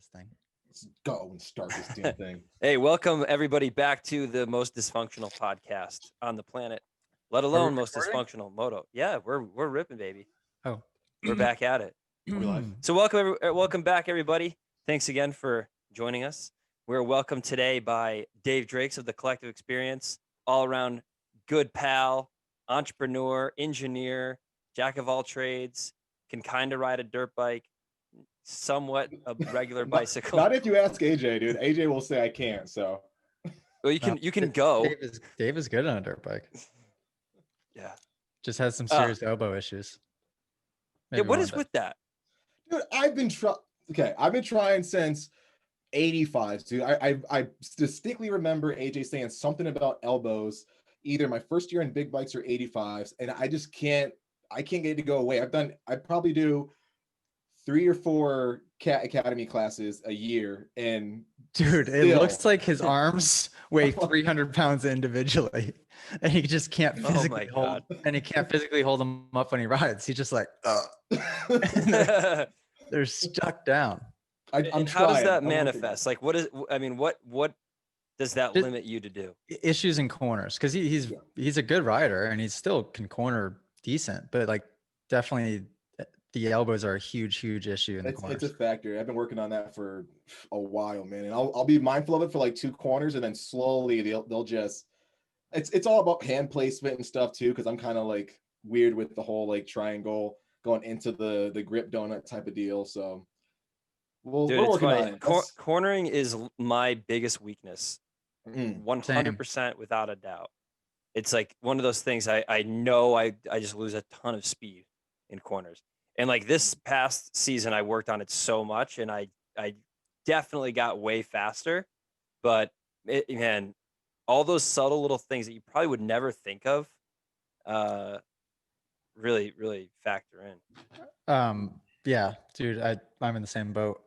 this thing. Let's go and start this damn thing. Hey, welcome everybody back to the most dysfunctional podcast on the planet, let alone most dysfunctional moto. Yeah, we're ripping, baby. Oh, we're back at it. Are we live? So welcome back, everybody. Thanks again for joining us. We're welcomed today by Dave Drakes of the Collective Experience, all around good pal, entrepreneur, engineer, jack of all trades, can kind of ride a dirt bike, somewhat a regular bicycle. Not if you ask AJ, dude. AJ will say I can't. So, well, you can go. Dave is good on a dirt bike. Yeah, just has some serious elbow issues. Maybe what is with that, dude? I've been trying since '85, dude. I distinctly remember AJ saying something about elbows, either my first year in big bikes or '85s, and I just can't. I can't get it to go away. I probably do 3 or 4 cat academy classes a year, and dude, it looks like his arms weigh 300 pounds individually, and he just can't physically hold. And he can't physically hold them up when he rides. He's just like, they're stuck down. And how does that manifest? Like, what does that limit you to do? Issues in corners, because he's a good rider and he still can corner decent, but like definitely the elbows are a huge issue in the corners. It's a factor. I've been working on that for a while, man, and I'll be mindful of it for like 2 corners, and then slowly they'll just. It's all about hand placement and stuff too, because I'm kind of like weird with the whole like triangle going into the grip donut type of deal. So we're working on it. Cornering is my biggest weakness, 100% without a doubt. It's like one of those things I know I just lose a ton of speed in corners. And like this past season, I worked on it so much, and I definitely got way faster. But man, all those subtle little things that you probably would never think of, really factor in. Yeah, dude, I'm in the same boat.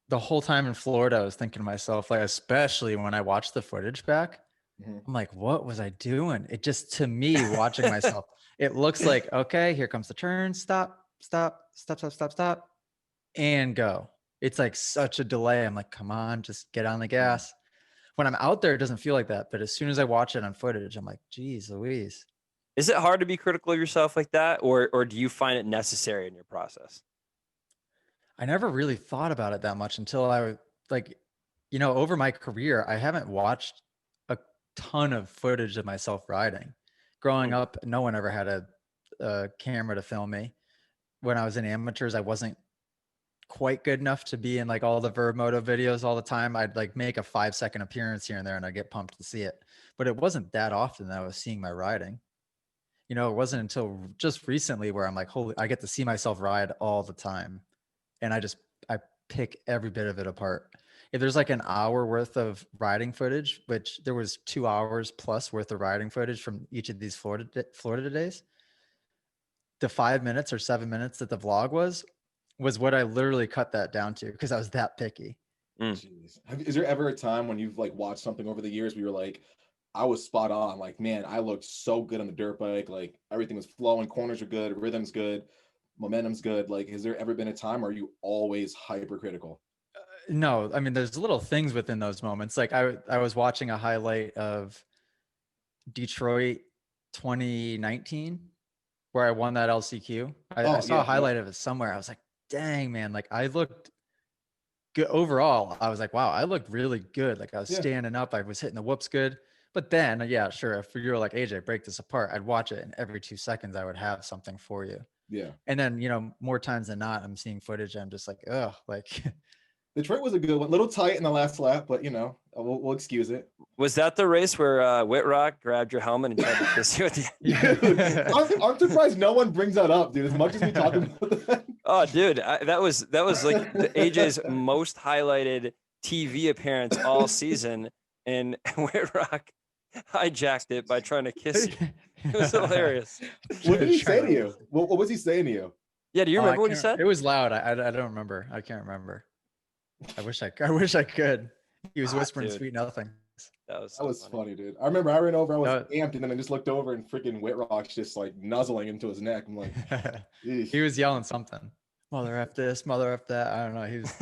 The whole time in Florida, I was thinking to myself, like, especially when I watched the footage back, I'm like, what was I doing? It just, to me, watching myself, it looks like, okay, here comes the turn, stop, and go. It's like such a delay. I'm like, come on, just get on the gas. When I'm out there, it doesn't feel like that. But as soon as I watch it on footage, I'm like, geez Louise. Is it hard to be critical of yourself like that? Or do you find it necessary in your process? I never really thought about it that much until I over my career, I haven't watched a ton of footage of myself riding. Growing up, no one ever had a camera to film me. When I was in amateurs, I wasn't quite good enough to be in like all the Verb Moto videos all the time. I'd like make a 5-second appearance here and there, and I'd get pumped to see it. But it wasn't that often that I was seeing my riding. It wasn't until just recently where I'm like, holy, I get to see myself ride all the time. And I pick every bit of it apart. If there's like an hour worth of riding footage, which there was 2 hours plus worth of riding footage from each of these Florida days, the 5 minutes or 7 minutes that the vlog was what I literally cut that down to, because I was that picky. Jeez. Is there ever a time when you've like watched something over the years where you're like, I was spot on, like, man, I looked so good on the dirt bike, like everything was flowing, corners are good, rhythm's good, momentum's good? Like, has there ever been a time where are you always hypercritical? No, I mean, there's little things within those moments. Like I was watching a highlight of Detroit 2019 where I won that LCQ. I saw a highlight of it somewhere. I was like, dang, man, like I looked good overall. I was like, wow, I looked really good. Like I was standing up, I was hitting the whoops good. But then, yeah, sure, if you were like, AJ, break this apart, I'd watch it, and every 2 seconds I would have something for you. Yeah. And then, more times than not, I'm seeing footage, I'm just like, ugh, like. Detroit was a good one. A little tight in the last lap, but we'll excuse it. Was that the race where Whitrock grabbed your helmet and tried to kiss you at the end? Dude, I'm surprised no one brings that up, dude. As much as we talk about that. Oh, dude, that was like AJ's most highlighted TV appearance all season, and Whitrock hijacked it by trying to kiss you. It was hilarious. What did he say to you? What was he saying to you? Yeah, do you remember what he said? It was loud. I don't remember. I can't remember. I wish I could. He was whispering sweet nothing. That was funny, dude. I remember I ran over, I was amped, and then I just looked over and freaking Whitrock's just like nuzzling into his neck. I'm like, he was yelling something. Mother F this, mother F that. I don't know. He was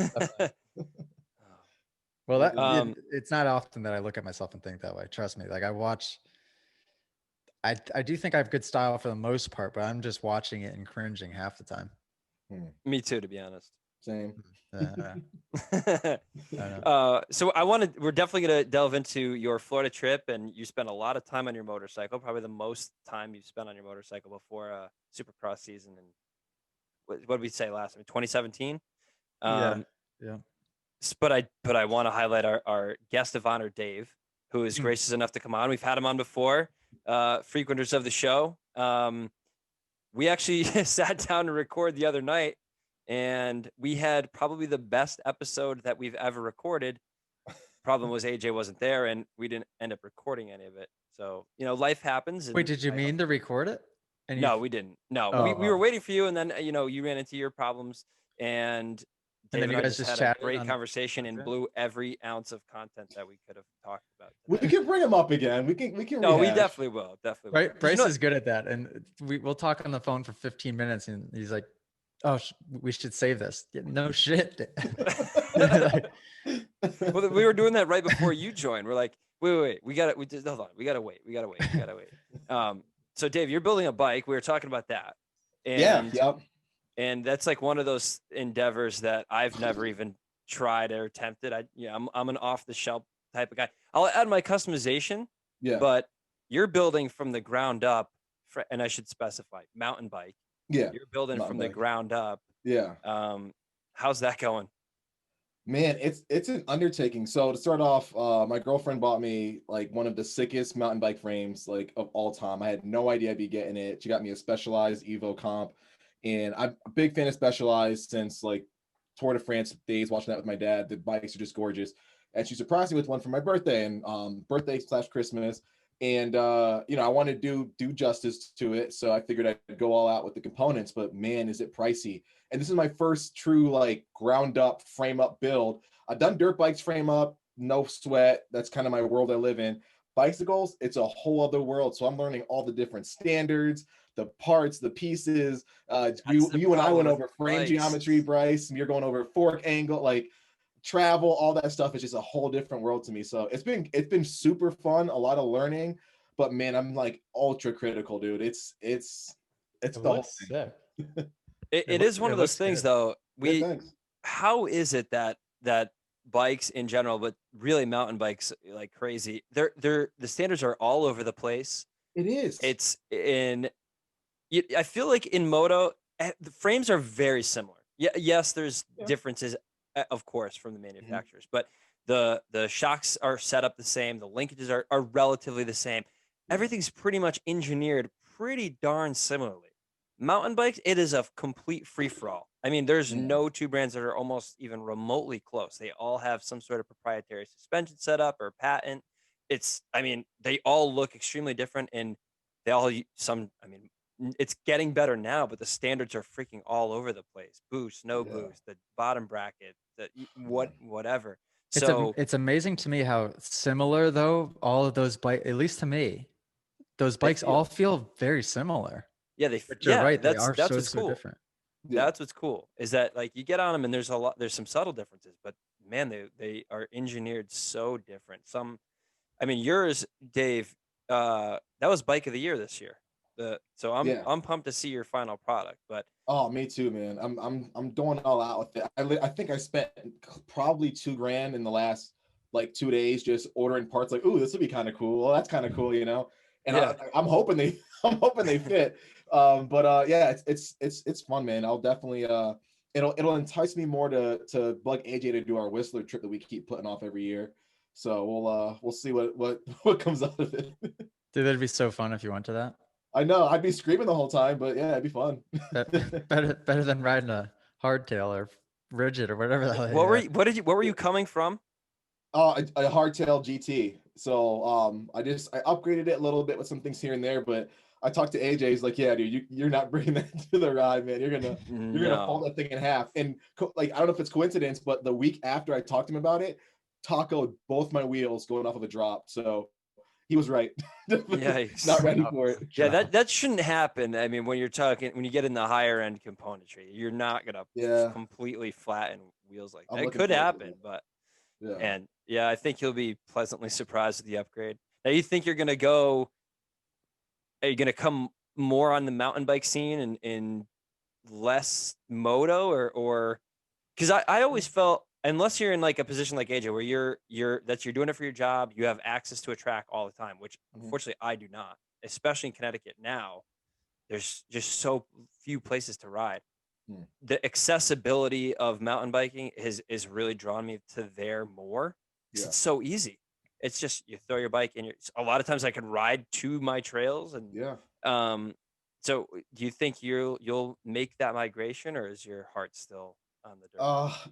Well, it's not often that I look at myself and think that way. Trust me. Like I do think I have good style for the most part, but I'm just watching it and cringing half the time. Me too, to be honest. Same. So we're definitely going to delve into your Florida trip, and you spent a lot of time on your motorcycle, probably the most time you've spent on your motorcycle before Supercross season. And what did we say last time? 2017. Yeah. But I want to highlight our guest of honor, Dave, who is gracious enough to come on. We've had him on before, frequenters of the show. We actually sat down to record the other night, and we had probably the best episode that we've ever recorded. Problem was AJ wasn't there, and we didn't end up recording any of it. So, life happens. And wait, did you mean to record it? No, we didn't. No, we were waiting for you, and then, you ran into your problems, and Dave and I just had a great conversation and blew every ounce of content that we could have talked about today. We can bring him up again. We can. No, we definitely will. Definitely. Right. Bryce is good at that, and we'll talk on the phone for 15 minutes, and he's like, "Oh, we should save this." No shit. Well, we were doing that right before you joined. We're like, wait, hold on. We gotta wait. So Dave, you're building a bike. We were talking about that. And, yep. And that's like one of those endeavors that I've never even tried or attempted. I'm an off the shelf type of guy. I'll add my customization. Yeah. But you're building from the ground up, and I should specify mountain bike. Yeah. You're building from the ground up. Yeah. How's that going? Man, it's an undertaking. So to start off, my girlfriend bought me like one of the sickest mountain bike frames like of all time. I had no idea I'd be getting it. She got me a Specialized Evo comp, and I'm a big fan of Specialized since like Tour de France days, watching that with my dad. The bikes are just gorgeous, and she surprised me with one for my birthday and birthday/Christmas. And I want to do justice to it, so I figured I'd go all out with the components. But man, is it pricey! And this is my first true like ground up frame up build. I've done dirt bikes frame up, no sweat. That's kind of my world I live in. Bicycles, it's a whole other world. So I'm learning all the different standards, the parts, the pieces. You and I went over frame geometry, Bryce, and you're going over fork angle, like travel, all that stuff is just a whole different world to me. So it's been super fun, a lot of learning, but man, I'm like ultra critical, dude. It's the whole thing. It is one of those things though. How is it that bikes in general, but really mountain bikes like crazy, the standards are all over the place. It is. I feel like in moto, the frames are very similar. Yes, there's differences, of course, from the manufacturers, but the shocks are set up the same. The linkages are relatively the same. Everything's pretty much engineered pretty darn similarly. Mountain bikes, it is a complete free-for-all. I mean, there's no two brands that are almost even remotely close. They all have some sort of proprietary suspension setup or patent. They all look extremely different, and they all it's getting better now, but the standards are freaking all over the place. Boost, no boost, the bottom bracket, whatever. It's amazing to me how similar though all of those bikes, at least to me, those bikes all feel very similar. Yeah, you're right. That's what's cool. Different. That's what's cool is that like you get on them and there's some subtle differences, but man, they are engineered so different. Yours, Dave, that was bike of the year this year. So I'm pumped to see your final product, but me too, man. I'm going all out with it. I think I spent probably $2,000 in the last like 2 days just ordering parts. Like, ooh, this would be kind of cool. Well, that's kind of cool, And I'm hoping they fit. It's fun, man. I'll definitely it'll entice me more to bug AJ to do our Whistler trip that we keep putting off every year. So we'll see what comes out of it. Dude, that'd be so fun if you went to that. I know I'd be screaming the whole time, but yeah, it'd be fun. better than riding a hardtail or rigid or whatever. What were you coming from? A hardtail GT. So I upgraded it a little bit with some things here and there, but I talked to AJ. He's like, "Yeah, dude, you're not bringing that to the ride, man. You're gonna fold that thing in half." And like, I don't know if it's coincidence, but the week after I talked to him about it, tacoed both my wheels going off of a drop. So he was right. Not ready for it. Yeah, that shouldn't happen. I mean, when you get in the higher end componentry, you're not gonna completely flatten wheels like that. It could happen, but Yeah. And yeah, I think you'll be pleasantly surprised with the upgrade. Now, you think you're gonna go? Are you gonna come more on the mountain bike scene and less moto, or because I always felt, unless you're in like a position like AJ where you're doing it for your job, you have access to a track all the time, which unfortunately I do not, especially in Connecticut now. There's just so few places to ride. The accessibility of mountain biking is really drawn me to there more because it's so easy. It's just you throw your bike and a lot of times I can ride to my trails and so do you think you'll make that migration, or is your heart still on the dirt?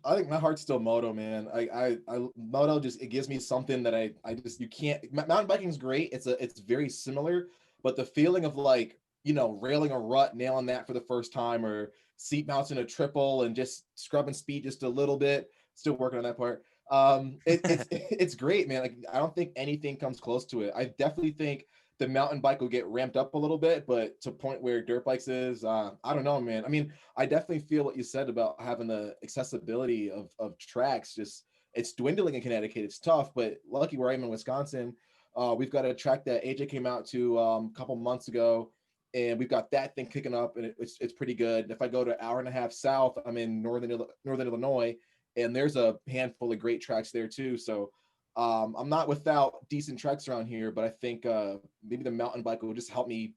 I think my heart's still moto, man. I moto just, it gives me something that I just, you can't. Mountain biking is great. It's very similar, but the feeling of like, you know, railing a rut, nailing that for the first time, or seat mounts in a triple and just scrubbing speed just a little bit. Still working on that part. It's great, man. Like, I don't think anything comes close to it. I definitely think the mountain bike will get ramped up a little bit, but to point where dirt bikes is, I don't know, man. I mean, I definitely feel what you said about having the accessibility of tracks. Just, it's dwindling in Connecticut. It's tough, but lucky where I'm in Wisconsin, we've got a track that AJ came out to a couple months ago, and we've got that thing kicking up, and it's pretty good. If I go to an hour and a half south, I'm in northern Illinois, and there's a handful of great tracks there too. So I'm not without decent tracks around here, but I think maybe the mountain bike will just help me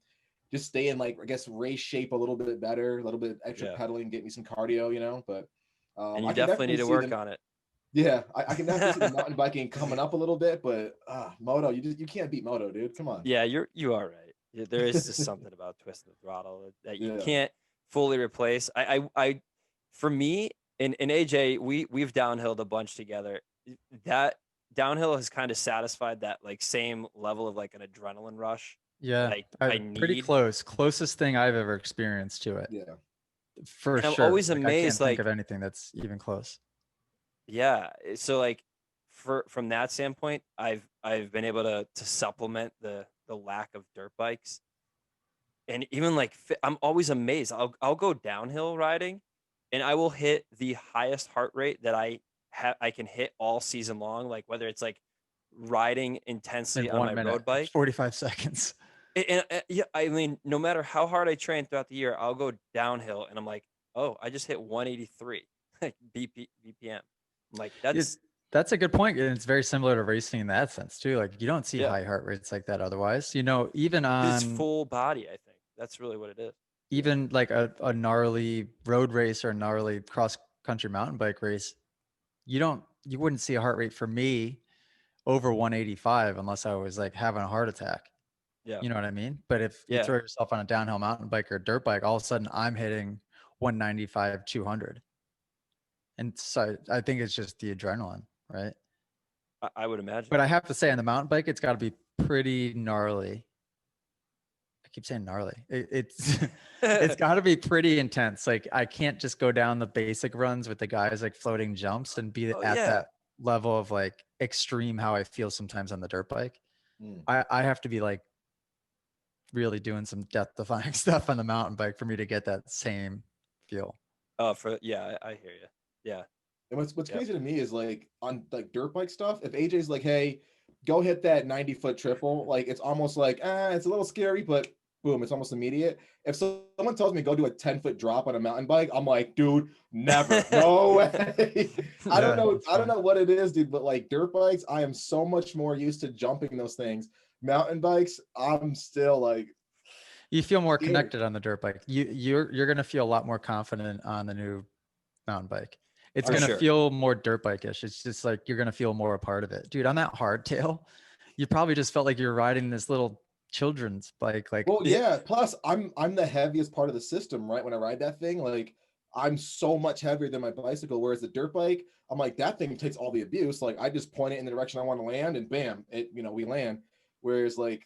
just stay in, like, I guess, race shape a little bit better, a little bit extra pedaling, get me some cardio, you know. But And you I can definitely need definitely to see work on it. yeah, I can definitely see the mountain biking coming up a little bit, but moto, you can't beat moto, dude. Come on. Yeah, you are right. There is just something about twisting the throttle that you Yeah. can't fully replace. For me and AJ, we've downhilled a bunch together. That downhill has kind of satisfied that like same level of like an adrenaline rush Yeah, that I pretty need. closest thing I've ever experienced to it. Yeah. For And I'm sure. always Like, I amazed, can't think like, of anything that's even close. yeah. So like from that standpoint, I've been able to supplement the lack of dirt bikes. And even like I'm always amazed. I'll go downhill riding and I will hit the highest heart rate that I can hit all season long, like whether it's like riding In intensely on 1 my minute, road bike. 45 seconds. And yeah, I mean, no matter how hard I train throughout the year, I'll go downhill and I'm like, oh, I just hit 183 BPM. I'm like, That's a good point. And it's very similar to racing in that sense too. Like, you don't see yeah, high heart rates like that otherwise. You know, even it's on full body. I think that's really what it is. even like a gnarly road race or a gnarly cross country mountain bike race, you wouldn't see a heart rate for me over 185 unless I was like having a heart attack. Yeah. You know what I mean? But if you Yeah. throw yourself on a downhill mountain bike or a dirt bike, all of a sudden I'm hitting 195, 200. And so I think it's just the adrenaline, right? I would imagine. But I have to say, on the mountain bike, it's got to be pretty gnarly. I keep saying gnarly. It's it's got to be pretty intense. Like, I can't just go down the basic runs with the guys like floating jumps and be at that level of like extreme how I feel sometimes on the dirt bike. I have to be like really doing some death defying stuff on the mountain bike for me to get that same feel. Oh, I hear you. Yeah. And what's crazy to me is, like, on like dirt bike stuff, if AJ's like, hey, go hit that 90-foot triple, like, it's almost like, it's a little scary, but boom, it's almost immediate. If someone tells me go do a 10-foot drop on a mountain bike, I'm like, dude, never. No way. I don't know what it is, dude, but like dirt bikes, I am so much more used to jumping those things. Mountain bikes, I'm still like, you feel more connected on the dirt bike. You're gonna feel a lot more confident on the new mountain bike. It's gonna feel more dirt bike-ish. It's just like you're gonna feel more a part of it, dude. On that hardtail, you probably just felt like you're riding this little children's bike. Like, well, yeah. Plus, I'm the heaviest part of the system, right? When I ride that thing, like, I'm so much heavier than my bicycle. Whereas the dirt bike, I'm like, that thing takes all the abuse. Like, I just point it in the direction I want to land, and bam, we land. Whereas like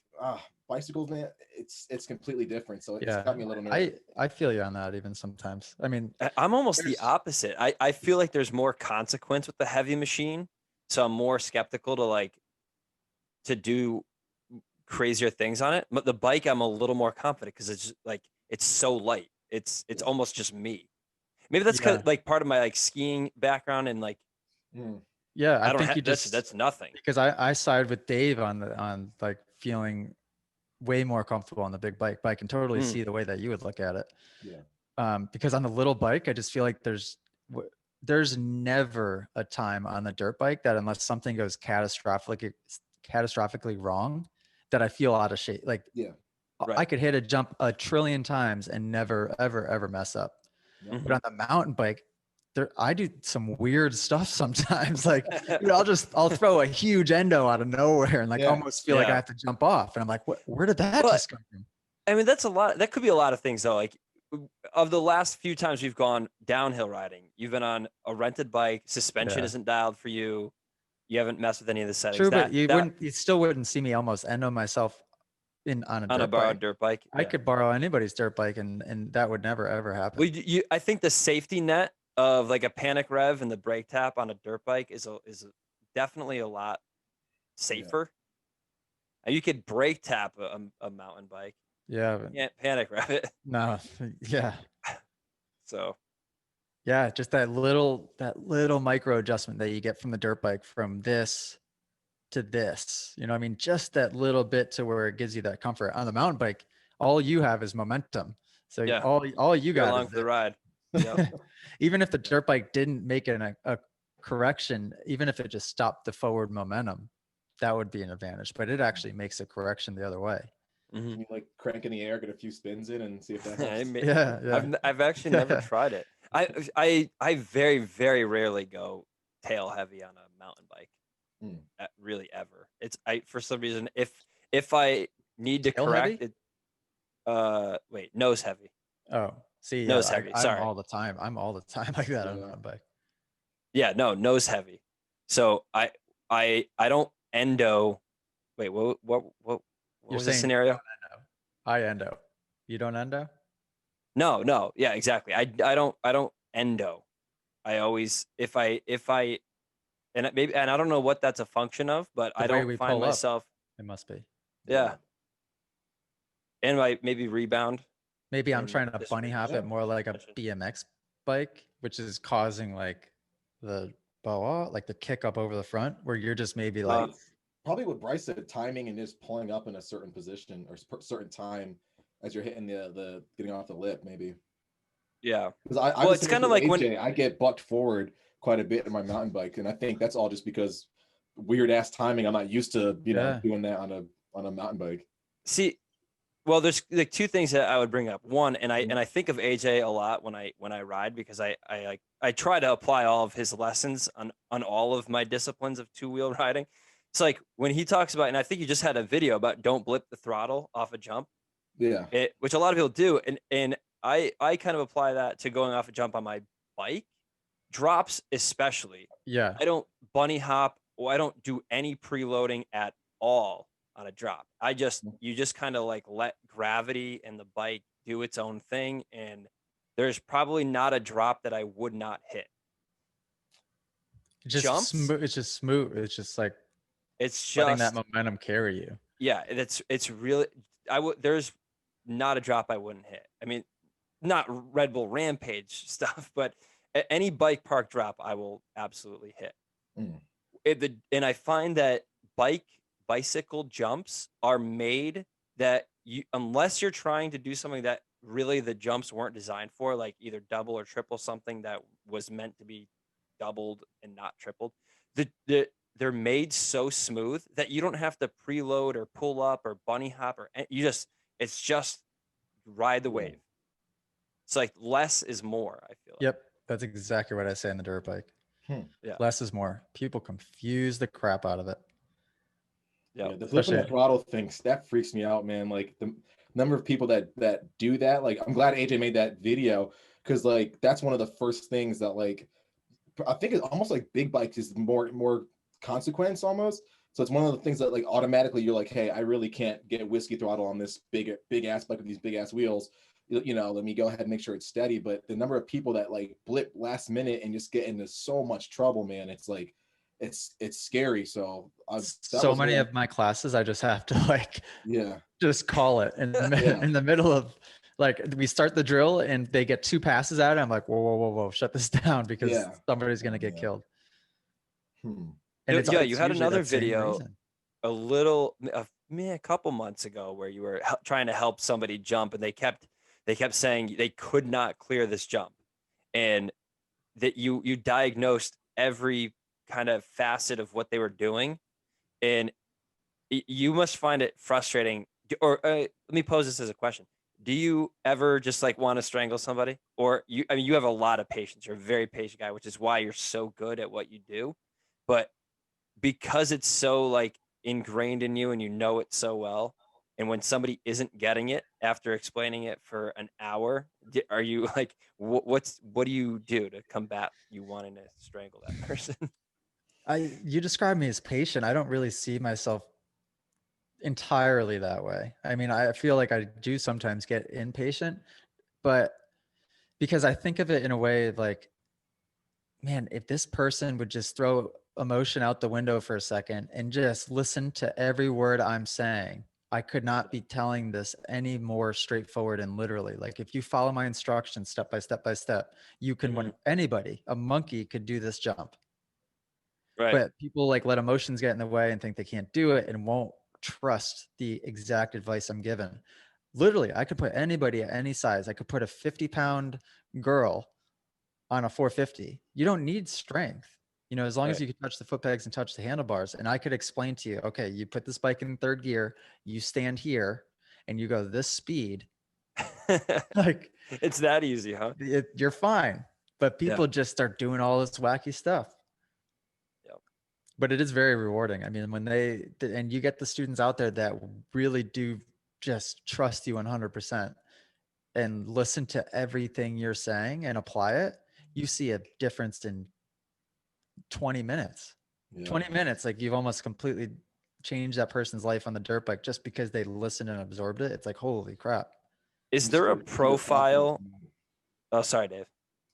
bicycles, man, it's completely different. So it's got me a little nervous. I feel you on that even sometimes. I mean, I'm almost the opposite. I feel like there's more consequence with the heavy machine, so I'm more skeptical to do crazier things on it. But the bike, I'm a little more confident because it's just, like, it's so light. It's almost just me. Maybe that's like part of my like skiing background and like Yeah, I I don't think have you just that's nothing. because I side with Dave on like feeling way more comfortable on the big bike, but I can totally see the way that you would look at it. Yeah. Because on the little bike, I just feel like there's never a time on the dirt bike that unless something goes catastrophically wrong, that I feel out of shape. Like Yeah. I could hit a jump a trillion times and never, ever, ever mess up. Yep. But on the mountain bike, I do some weird stuff sometimes. Like, dude, I'll throw a huge endo out of nowhere and like almost feel like I have to jump off. And I'm like, where did that just come from? I mean, that's a lot. That could be a lot of things though. Like of the last few times we've gone downhill riding, you've been on a rented bike, suspension isn't dialed for you. You haven't messed with any of the settings. True, but you still wouldn't see me almost endo myself on a borrowed dirt bike. I could borrow anybody's dirt bike and that would never ever happen. Well, I think the safety net of like a panic rev and the brake tap on a dirt bike is definitely a lot safer. Yeah. You could brake tap a mountain bike. Yeah. You can't panic rev it. No. Yeah. So. Yeah, just that little micro adjustment that you get from the dirt bike from this to this, you know what I mean? Just that little bit to where it gives you that comfort. On the mountain bike, all you have is momentum. So all you got along for the ride. Yep. Even if the dirt bike didn't make a correction, even if it just stopped the forward momentum, that would be an advantage. But it actually makes a correction the other way. Mm-hmm. You like crank in the air, get a few spins in, and see if that helps. Yeah. I've actually never tried it. I very, very rarely go tail heavy on a mountain bike. Really ever. For some reason if I need to correct it, nose heavy. Oh, see, nose heavy. Sorry. I'm all the time like that on a mountain bike. Yeah, no, nose heavy. So I don't endo. Wait, what was the scenario? I endo. You don't endo? No. Yeah, exactly. I don't endo. I always if I and I don't know what that's a function of, but I don't find myself. It must be. Yeah. And maybe rebound. Maybe I'm trying to bunny hop it more like a BMX bike, which is causing like the boa, like the kick up over the front, where you're just maybe like probably what Bryce said, timing and just pulling up in a certain position or certain time as you're hitting the getting off the lip, maybe. Yeah. Because it's kind of like when I get bucked forward quite a bit in my mountain bike, and I think that's all just because weird ass timing. I'm not used to doing that on a mountain bike. See, well, there's like two things that I would bring up. One, and I think of AJ a lot when I ride, because I try to apply all of his lessons on all of my disciplines of two-wheel riding. It's like when he talks about, and I think you just had a video about don't blip the throttle off a jump. Yeah. Which a lot of people do, and I kind of apply that to going off a jump on my bike. Drops especially. Yeah. I don't bunny hop, or I don't do any preloading at all on a drop. You just kind of like let gravity and the bike do its own thing, and there's probably not a drop that I would not hit. It's just smooth. It's just like letting that momentum carry you. Yeah, it's really there's not a drop I wouldn't hit. I mean, not Red Bull Rampage stuff, but any bike park drop I will absolutely hit. And I find that bicycle jumps are made that unless you're trying to do something that really the jumps weren't designed for, like either double or triple something that was meant to be doubled and not tripled, they're made so smooth that you don't have to preload or pull up or bunny hop it's just ride the wave. It's like less is more, I feel like. Yep, that's exactly what I say on the dirt bike. Yeah, less is more. People confuse the crap out of it. Yeah, the flipping the throttle thing, that freaks me out, man. Like the number of people that do that. Like, I'm glad AJ made that video, because like that's one of the first things that, like, I think it's almost like big bikes is more consequence almost. So it's one of the things that like automatically you're like, hey, I really can't get whiskey throttle on this big ass bike with these big ass wheels. Let me go ahead and make sure it's steady. But the number of people that like blip last minute and just get into so much trouble, man, it's like it's scary. So many of my classes, I just have to like just call it in the middle of, like, we start the drill and they get 2 passes out. I'm like, whoa, shut this down, because somebody's gonna get killed. And You had usually another that same video reason. a couple months ago where you were trying to help somebody jump, and they kept saying they could not clear this jump, and that you diagnosed every kind of facet of what they were doing, and you must find it frustrating. Or let me pose this as a question: do you ever just like want to strangle somebody? Or I mean, you have a lot of patience. You're a very patient guy, which is why you're so good at what you do. But because it's so like ingrained in you and you know it so well, and when somebody isn't getting it after explaining it for an hour, are you like, what do you do to combat you wanting to strangle that person? You describe me as patient. I don't really see myself entirely that way. I mean, I feel like I do sometimes get impatient, but because I think of it in a way like, man, if this person would just throw emotion out the window for a second and just listen to every word I'm saying, I could not be telling this any more straightforward and literally. Like if you follow my instructions step by step by step, you can, when anybody, a monkey could do this jump. Right. But people like let emotions get in the way and think they can't do it and won't trust the exact advice I'm given. Literally, I could put anybody at any size. I could put a 50-pound girl on a 450. You don't need strength, as long as you can touch the foot pegs and touch the handlebars. And I could explain to you, okay, you put this bike in third gear, you stand here and you go this speed. Like it's that easy, huh? You're fine. But people just start doing all this wacky stuff. But it is very rewarding. I mean, when and you get the students out there that really do just trust you 100% and listen to everything you're saying and apply it, you see a difference in 20 minutes. 20 minutes, like you've almost completely changed that person's life on the dirt bike just because they listened and absorbed it. It's like, holy crap. Is there a profile? Oh, sorry, Dave.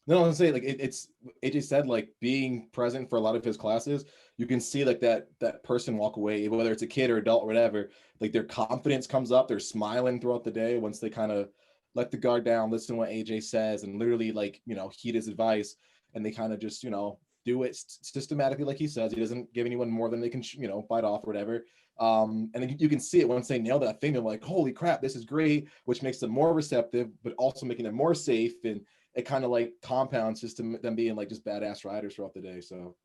No, I was saying like it's AJ said, like being present for a lot of his classes, you can see like that person walk away, whether it's a kid or adult or whatever, like their confidence comes up, they're smiling throughout the day once they kind of let the guard down, listen to what AJ says, and literally like, heed his advice, and they kind of just, do it systematically like he says. He doesn't give anyone more than they can, bite off or whatever. And then you can see it once they nail that thing, they're like, holy crap, this is great, which makes them more receptive, but also making them more safe, and it kind of like compounds just to them being like just badass riders throughout the day. So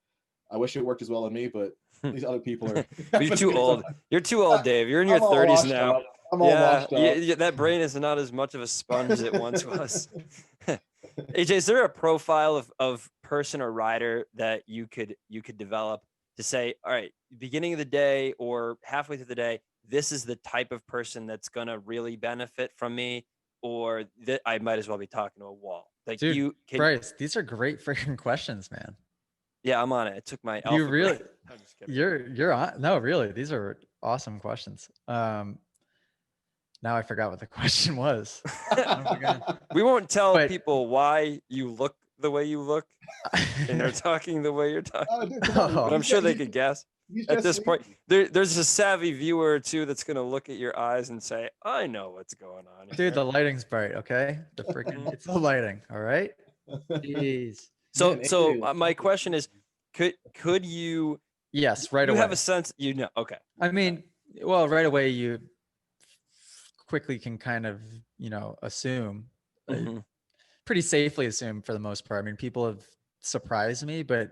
I wish it worked as well on me, but these other people are. You're too old. You're too old, Dave. You're in your 30s now. I'm all washed up. Yeah, that brain is not as much of a sponge as it once was. AJ, is there a profile of person or rider that you could develop to say, all right, beginning of the day or halfway through the day, this is the type of person that's gonna really benefit from me, or that I might as well be talking to a wall? Like, dude, Bryce, these are great freaking questions, man. Yeah, I'm on it. It took my alpha. You really, I'm just kidding. You're on. No, really, these are awesome questions. Now I forgot what the question was. We won't tell people why you look the way you look and they're talking the way you're talking. But I'm sure they could guess. At this point, there's a savvy viewer or two that's going to look at your eyes and say, I know what's going on here. Dude, the lighting's bright, okay? The freaking, it's the lighting, all right? Jeez. So my question is, could you? Yes, right away. You have a sense, okay. I mean, well, right away you quickly can kind of, assume, pretty safely assume for the most part. I mean, people have surprised me, but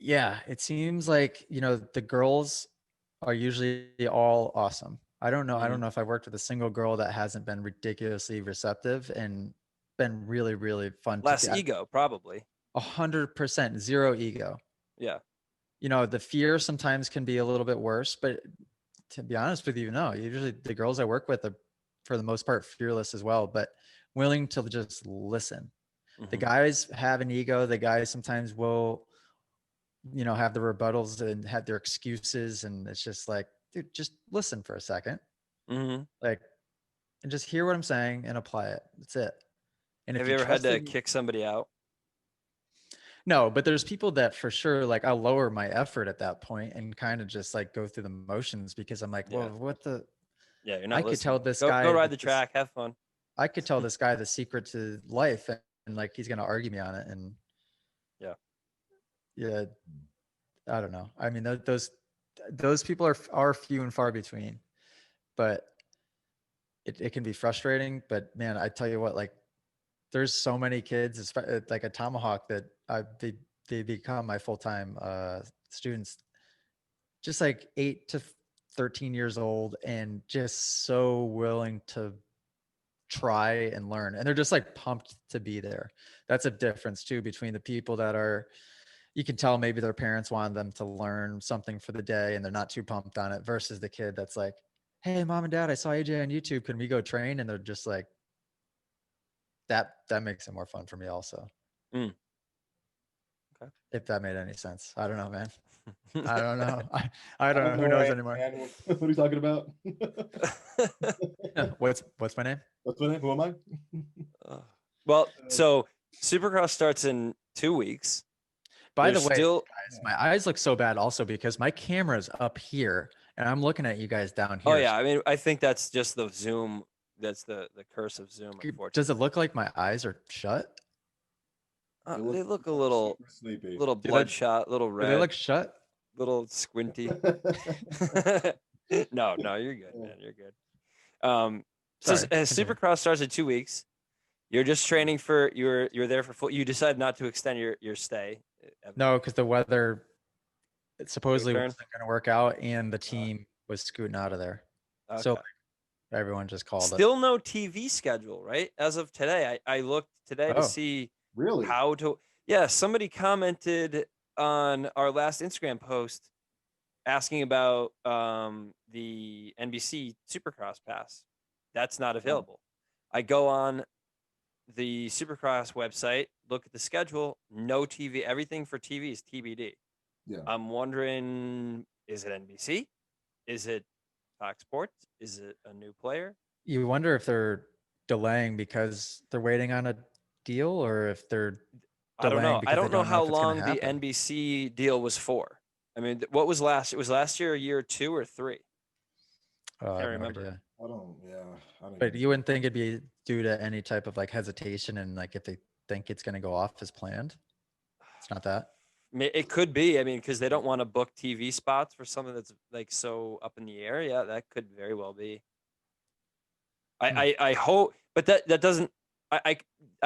yeah, it seems like, the girls are usually all awesome. I don't know. I don't know if I worked with a single girl that hasn't been ridiculously receptive and been really, really fun. Less ego, probably. 100%, zero ego. Yeah. The fear sometimes can be a little bit worse, but to be honest with you, no, usually the girls I work with are for the most part fearless as well, but willing to just listen. The guys have an ego. The guys sometimes will, have the rebuttals and have their excuses. And it's just like, dude, just listen for a second. Like, and just hear what I'm saying and apply it. That's it. And have you ever had to kick somebody out? No, but there's people that for sure, like I'll lower my effort at that point and kind of just like go through the motions because I'm like, well, what the, you're not I could tell this guy, go ride the track, have fun. I could tell this guy the secret to life and like, he's going to argue me on it. And yeah, I don't know. I mean, those people are few and far between, but it can be frustrating. But man, I tell you what, like there's so many kids, like a Tomahawk, that they become my full-time students, just like 8 to 13 years old, and just so willing to try and learn, and they're just like pumped to be there. That's a difference too between the people that are, you can tell maybe their parents wanted them to learn something for the day and they're not too pumped on it, versus the kid that's like, hey mom and dad, I saw AJ on YouTube, can we go train? And they're just like, that makes it more fun for me also. Okay. If that made any sense. I don't know, man. I don't know. I don't know. Who knows anymore? What are you talking about? What's my name? What's my name? Who am I? Well, so Supercross starts in 2 weeks. By the way, guys, my eyes look so bad also because my camera's up here and I'm looking at you guys down here. Oh yeah, I mean, I think that's just the Zoom. That's the curse of Zoom. Unfortunately, does it look like my eyes are shut? They look a little sleepy, little bloodshot, little red. Do they look shut? Little squinty. No, you're good, man. You're good. So Supercross starts in 2 weeks. You're just training for you're there for full. You decide not to extend your stay. No, because the weather, it supposedly wasn't going to work out, and the team was scooting out of there. Okay. So everyone just called. Still no TV schedule, right? As of today, I looked today to see how to. Yeah, somebody commented on our last Instagram post asking about the NBC Supercross pass. That's not available. I go on the Supercross website, look at the schedule, no TV. Everything for TV is TBD. Yeah. I'm wondering, is it NBC? Is it Fox Sports? Is it a new player? You wonder if they're delaying because they're waiting on a deal, or if they're delaying because I don't know how long the happen. NBC deal was for. I mean, what was last? It was last year, a year 2 or 3. I can't remember. I don't but you wouldn't think it'd be due to any type of like hesitation, and like if they think it's going to go off as planned. It's not that. It could be. I mean, because they don't want to book TV spots for something that's like so up in the air. Yeah, that could very well be. I hope, but that doesn't. I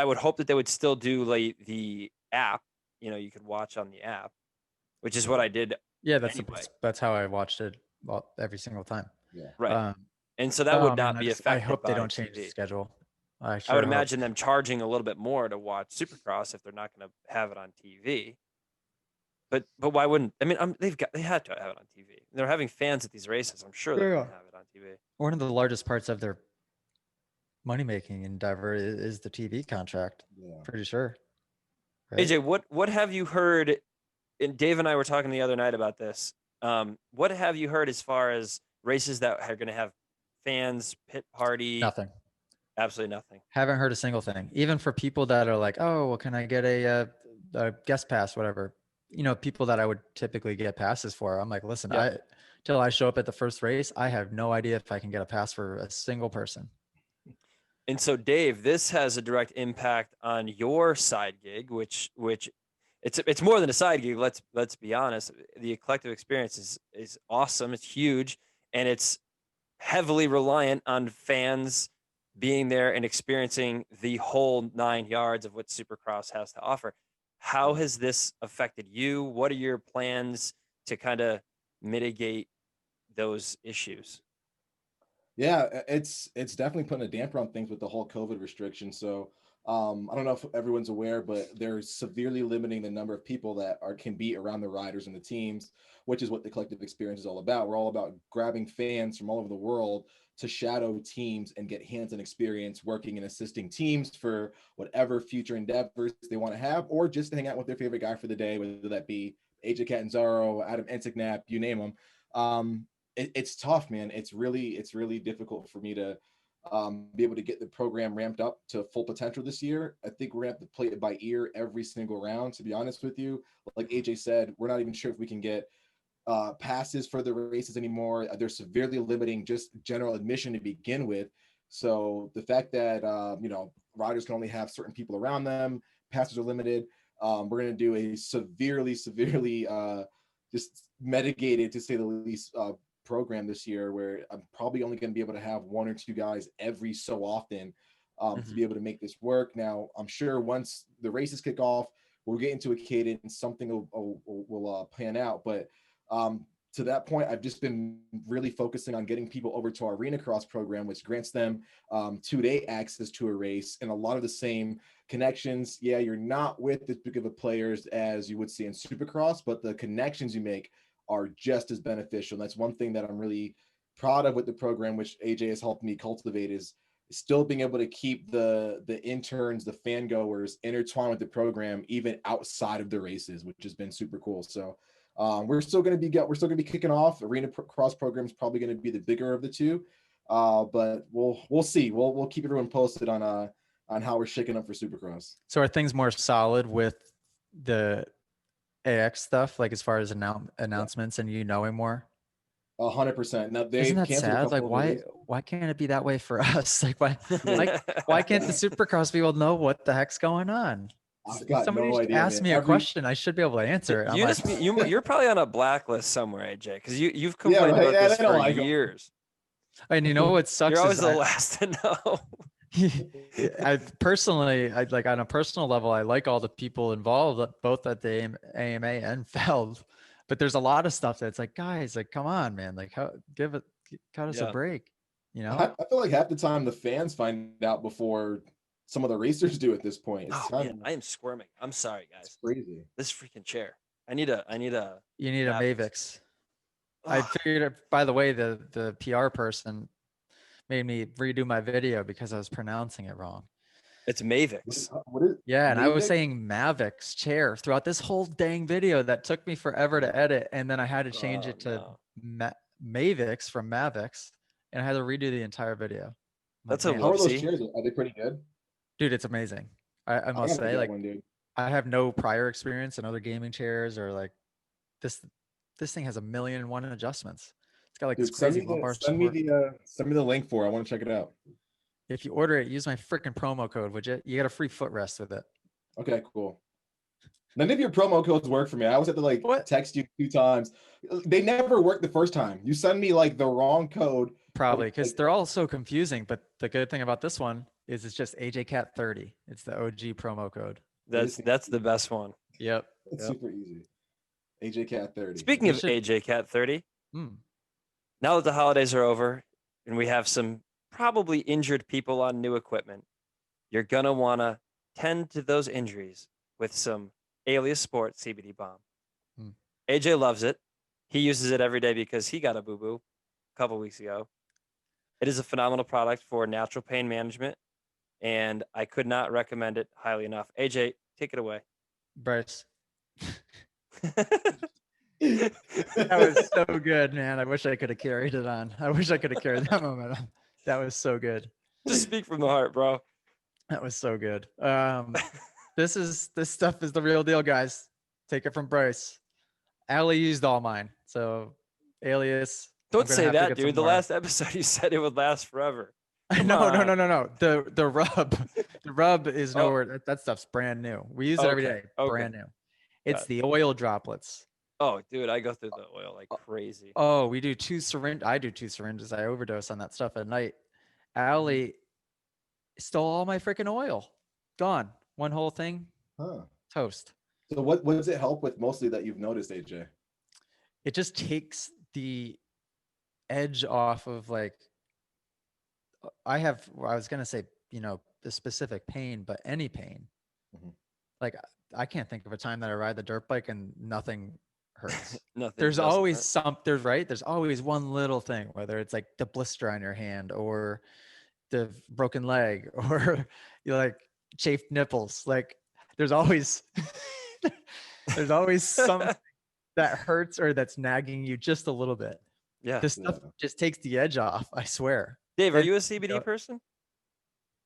would hope that they would still do like the app. You know, you could watch on the app, which is what I did. Yeah, that's how I watched it every single time. Yeah, right. And so that would not be affected. I hope they don't change the schedule. I would imagine them charging a little bit more to watch Supercross if they're not going to have it on TV. But why wouldn't? I mean, they had to have it on TV. They're having fans at these races. I'm sure they're going to have it on TV. One of the largest parts of their money-making endeavor is the TV contract. Yeah. Pretty sure. Right? AJ, what have you heard? And Dave and I were talking the other night about this. What have you heard as far as races that are going to have fans, pit party? Nothing. Absolutely nothing. Haven't heard a single thing. Even for people that are like, oh, well, can I get a guest pass, whatever? You know, people that I would typically get passes for. I'm like, listen, till I show up at the first race, I have no idea if I can get a pass for a single person. And so, Dave, this has a direct impact on your side gig, which it's more than a side gig. Let's be honest. The Eclectic Experience is awesome. It's huge, and it's heavily reliant on fans being there and experiencing the whole 9 yards of what Supercross has to offer. How has this affected you? What are your plans to kind of mitigate those issues? Yeah, it's definitely putting a damper on things with the whole COVID restriction. So I don't know if everyone's aware, but they're severely limiting the number of people that can be around the riders and the teams, which is what the Collective Experience is all about. We're all about grabbing fans from all over the world to shadow teams and get hands-on experience working and assisting teams for whatever future endeavors they want to have, or just to hang out with their favorite guy for the day, whether that be AJ Cadenzero, Adam Enticknap, you name them. It's tough, man. It's really difficult for me to be able to get the program ramped up to full potential this year. I think we're gonna have to play it by ear every single round, to be honest with you. Like AJ said, we're not even sure if we can get passes for the races anymore. They're severely limiting just general admission to begin with. So the fact that riders can only have certain people around them, passes are limited. We're going to do a severely just mitigated, to say the least, program this year, where I'm probably only going to be able to have one or two guys every so often to be able to make this work. Now, I'm sure once the races kick off, we'll get into a cadence, something will pan out. But to that point, I've just been really focusing on getting people over to our Arena Cross program, which grants them 2-day access to a race and a lot of the same connections. Yeah, you're not with as big of a players as you would see in Supercross, but the connections you make are just as beneficial. And that's one thing that I'm really proud of with the program, which AJ has helped me cultivate, is still being able to keep the interns, the fan goers intertwined with the program, even outside of the races, which has been super cool. So we're still going to be kicking off. Arena Cross program is probably going to be the bigger of the two, but we'll see. We'll keep everyone posted on how we're shaking up for Supercross. So are things more solid with the AX stuff, like as far as announcements and you knowing more? 100%. Now Isn't that sad? Like, why can't it be that way for us? Like, why can't the Supercross people know what the heck's going on? I've got Somebody no idea, asked me a question, I should be able to answer it. You're probably on a blacklist somewhere, AJ, because you've complained about this for years. And you know what sucks? You're always the last to know. I personally, like on a personal level, I like all the people involved, both at the AMA and Feld. But there's a lot of stuff that's like, guys, like, come on, man, like, cut us a break, you know? I feel like half the time the fans find out before some of the racers do at this point. Man, I am squirming. I'm sorry, guys. It's crazy. This freaking chair. You need a Mavix. I figured, by the way, the PR person made me redo my video because I was pronouncing it wrong. It's Mavix. Yeah, and Mavix? I was saying Mavix chair throughout this whole dang video that took me forever to edit, and then I had to change it to Mavix from Mavix, and I had to redo the entire video. That's how are those chairs? Are they pretty good? Dude, it's amazing. I must say, like, I have no prior experience in other gaming chairs, or like this thing has 1,000,001 adjustments. It's got like this crazy lumbar support. Send me the link for it. I want to check it out. If you order it, use my freaking promo code, would you? You get a free footrest with it. Okay, cool. None of your promo codes work for me. I always have to text you 2 times. They never work the first time. You send me like the wrong code. Probably because they're all so confusing. But the good thing about this one is it's just AJCat30. It's the OG promo code. That's the best one. Yep. It's super easy. AJCat30. Speaking of AJCat30, now that the holidays are over and we have some probably injured people on new equipment, you're going to want to tend to those injuries with some Alias Sport CBD balm. AJ loves it. He uses it every day because he got a boo-boo a couple weeks ago. It is a phenomenal product for natural pain management, and I could not recommend it highly enough. AJ, take it away. Bryce. That was so good, man. I wish I could have carried it on. I wish I could have carried that momentum. That was so good. Just speak from the heart, bro. That was so good. This stuff is the real deal, guys. Take it from Bryce. Allie used all mine. So Alias. Don't say that, dude. The last episode you said it would last forever. No. The rub is nowhere. That stuff's brand new. We use it every day. Brand new. It's the oil droplets. Oh, dude, I go through the oil like crazy. Oh, we do 2 syringes. I do 2 syringes. I overdose on that stuff at night. Allie stole all my freaking oil. Gone. One whole thing. Toast. So what does it help with mostly that you've noticed, AJ? It just takes the edge off of, like, I was going to say, the specific pain, but any pain. Like, I can't think of a time that I ride the dirt bike and nothing hurts. There's always there's always one little thing, whether it's like the blister on your hand or the broken leg or like chafed nipples. Like there's always something that hurts or that's nagging you just a little bit. Yeah. This stuff just takes the edge off, I swear. Dave, are you a CBD person?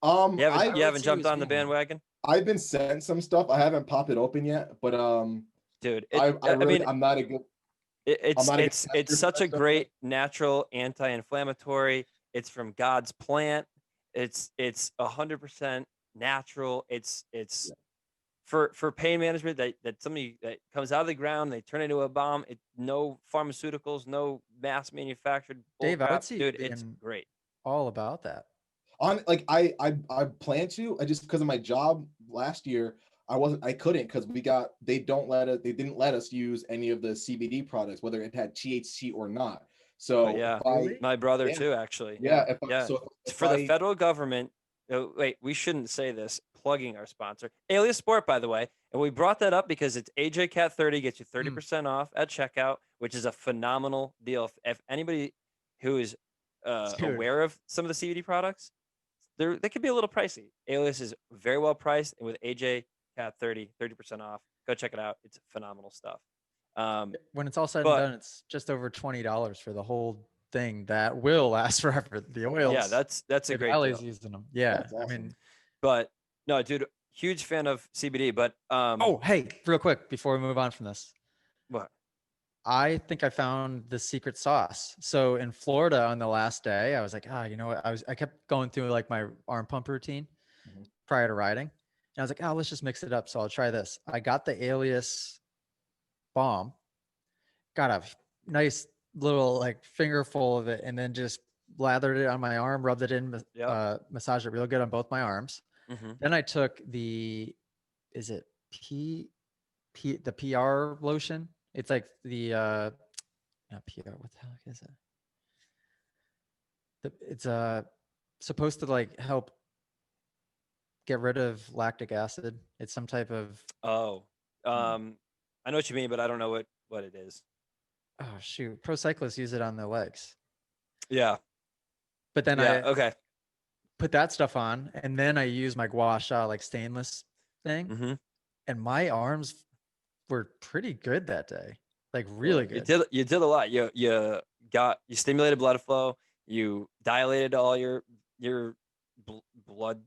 You haven't jumped on the bandwagon? I've been sent some stuff. I haven't popped it open yet, but dude, I'm not a good. It's such a great natural anti-inflammatory. It's from God's plant. It's 100% natural. It's for pain management, that somebody that comes out of the ground, they turn into a bomb. No pharmaceuticals, no mass manufactured Dave, I bullcrap, would see dude. It's great. all about that. On like I plan to. I just because of my job last year, I couldn't because they didn't let us use any of the CBD products, whether it had THC or not. So Yeah, Really? my brother yeah, too, actually. yeah. It's for the federal government. Oh, wait, we shouldn't say this. Plugging our sponsor, Alias Sport, by the way, and we brought that up because it's AJ Cat 30 gets you 30% off at checkout, which is a phenomenal deal. If anybody who is Dude, aware of some of the CBD products, they could be a little pricey. Alias is very well priced, and with AJ Cat 30% off. Go check it out. It's phenomenal stuff. when it's all said and But done, it's just over $20 for the whole thing that will last forever. The oils. yeah, that's a if great Allie's deal. using them. Yeah. That's awesome. I mean, But no, dude, huge fan of CBD. But oh, hey, real quick before we move on from this, what? I think I found the secret sauce. So in Florida on the last day, I was like, you know what? I kept going through like my arm pump routine Mhm. prior to riding. And I was like, let's just mix it up. So I'll try this. I got the Alias balm, got a nice little like fingerful of it, and then just lathered it on my arm, rubbed it in, massaged it real good on both my arms. Mm-hmm. Then I took is it the PR lotion? It's like the not PR. What the heck is it? It's supposed to like help get rid of lactic acid. It's some type of I know what you mean, but I don't know what it is. oh shoot, pro cyclists use it on their legs. Yeah. But then okay. put that stuff on, and then I use my gua sha like stainless thing, Mm-hmm. and my arms were pretty good that day, like really good. You did a lot. You stimulated blood flow. You dilated all your blood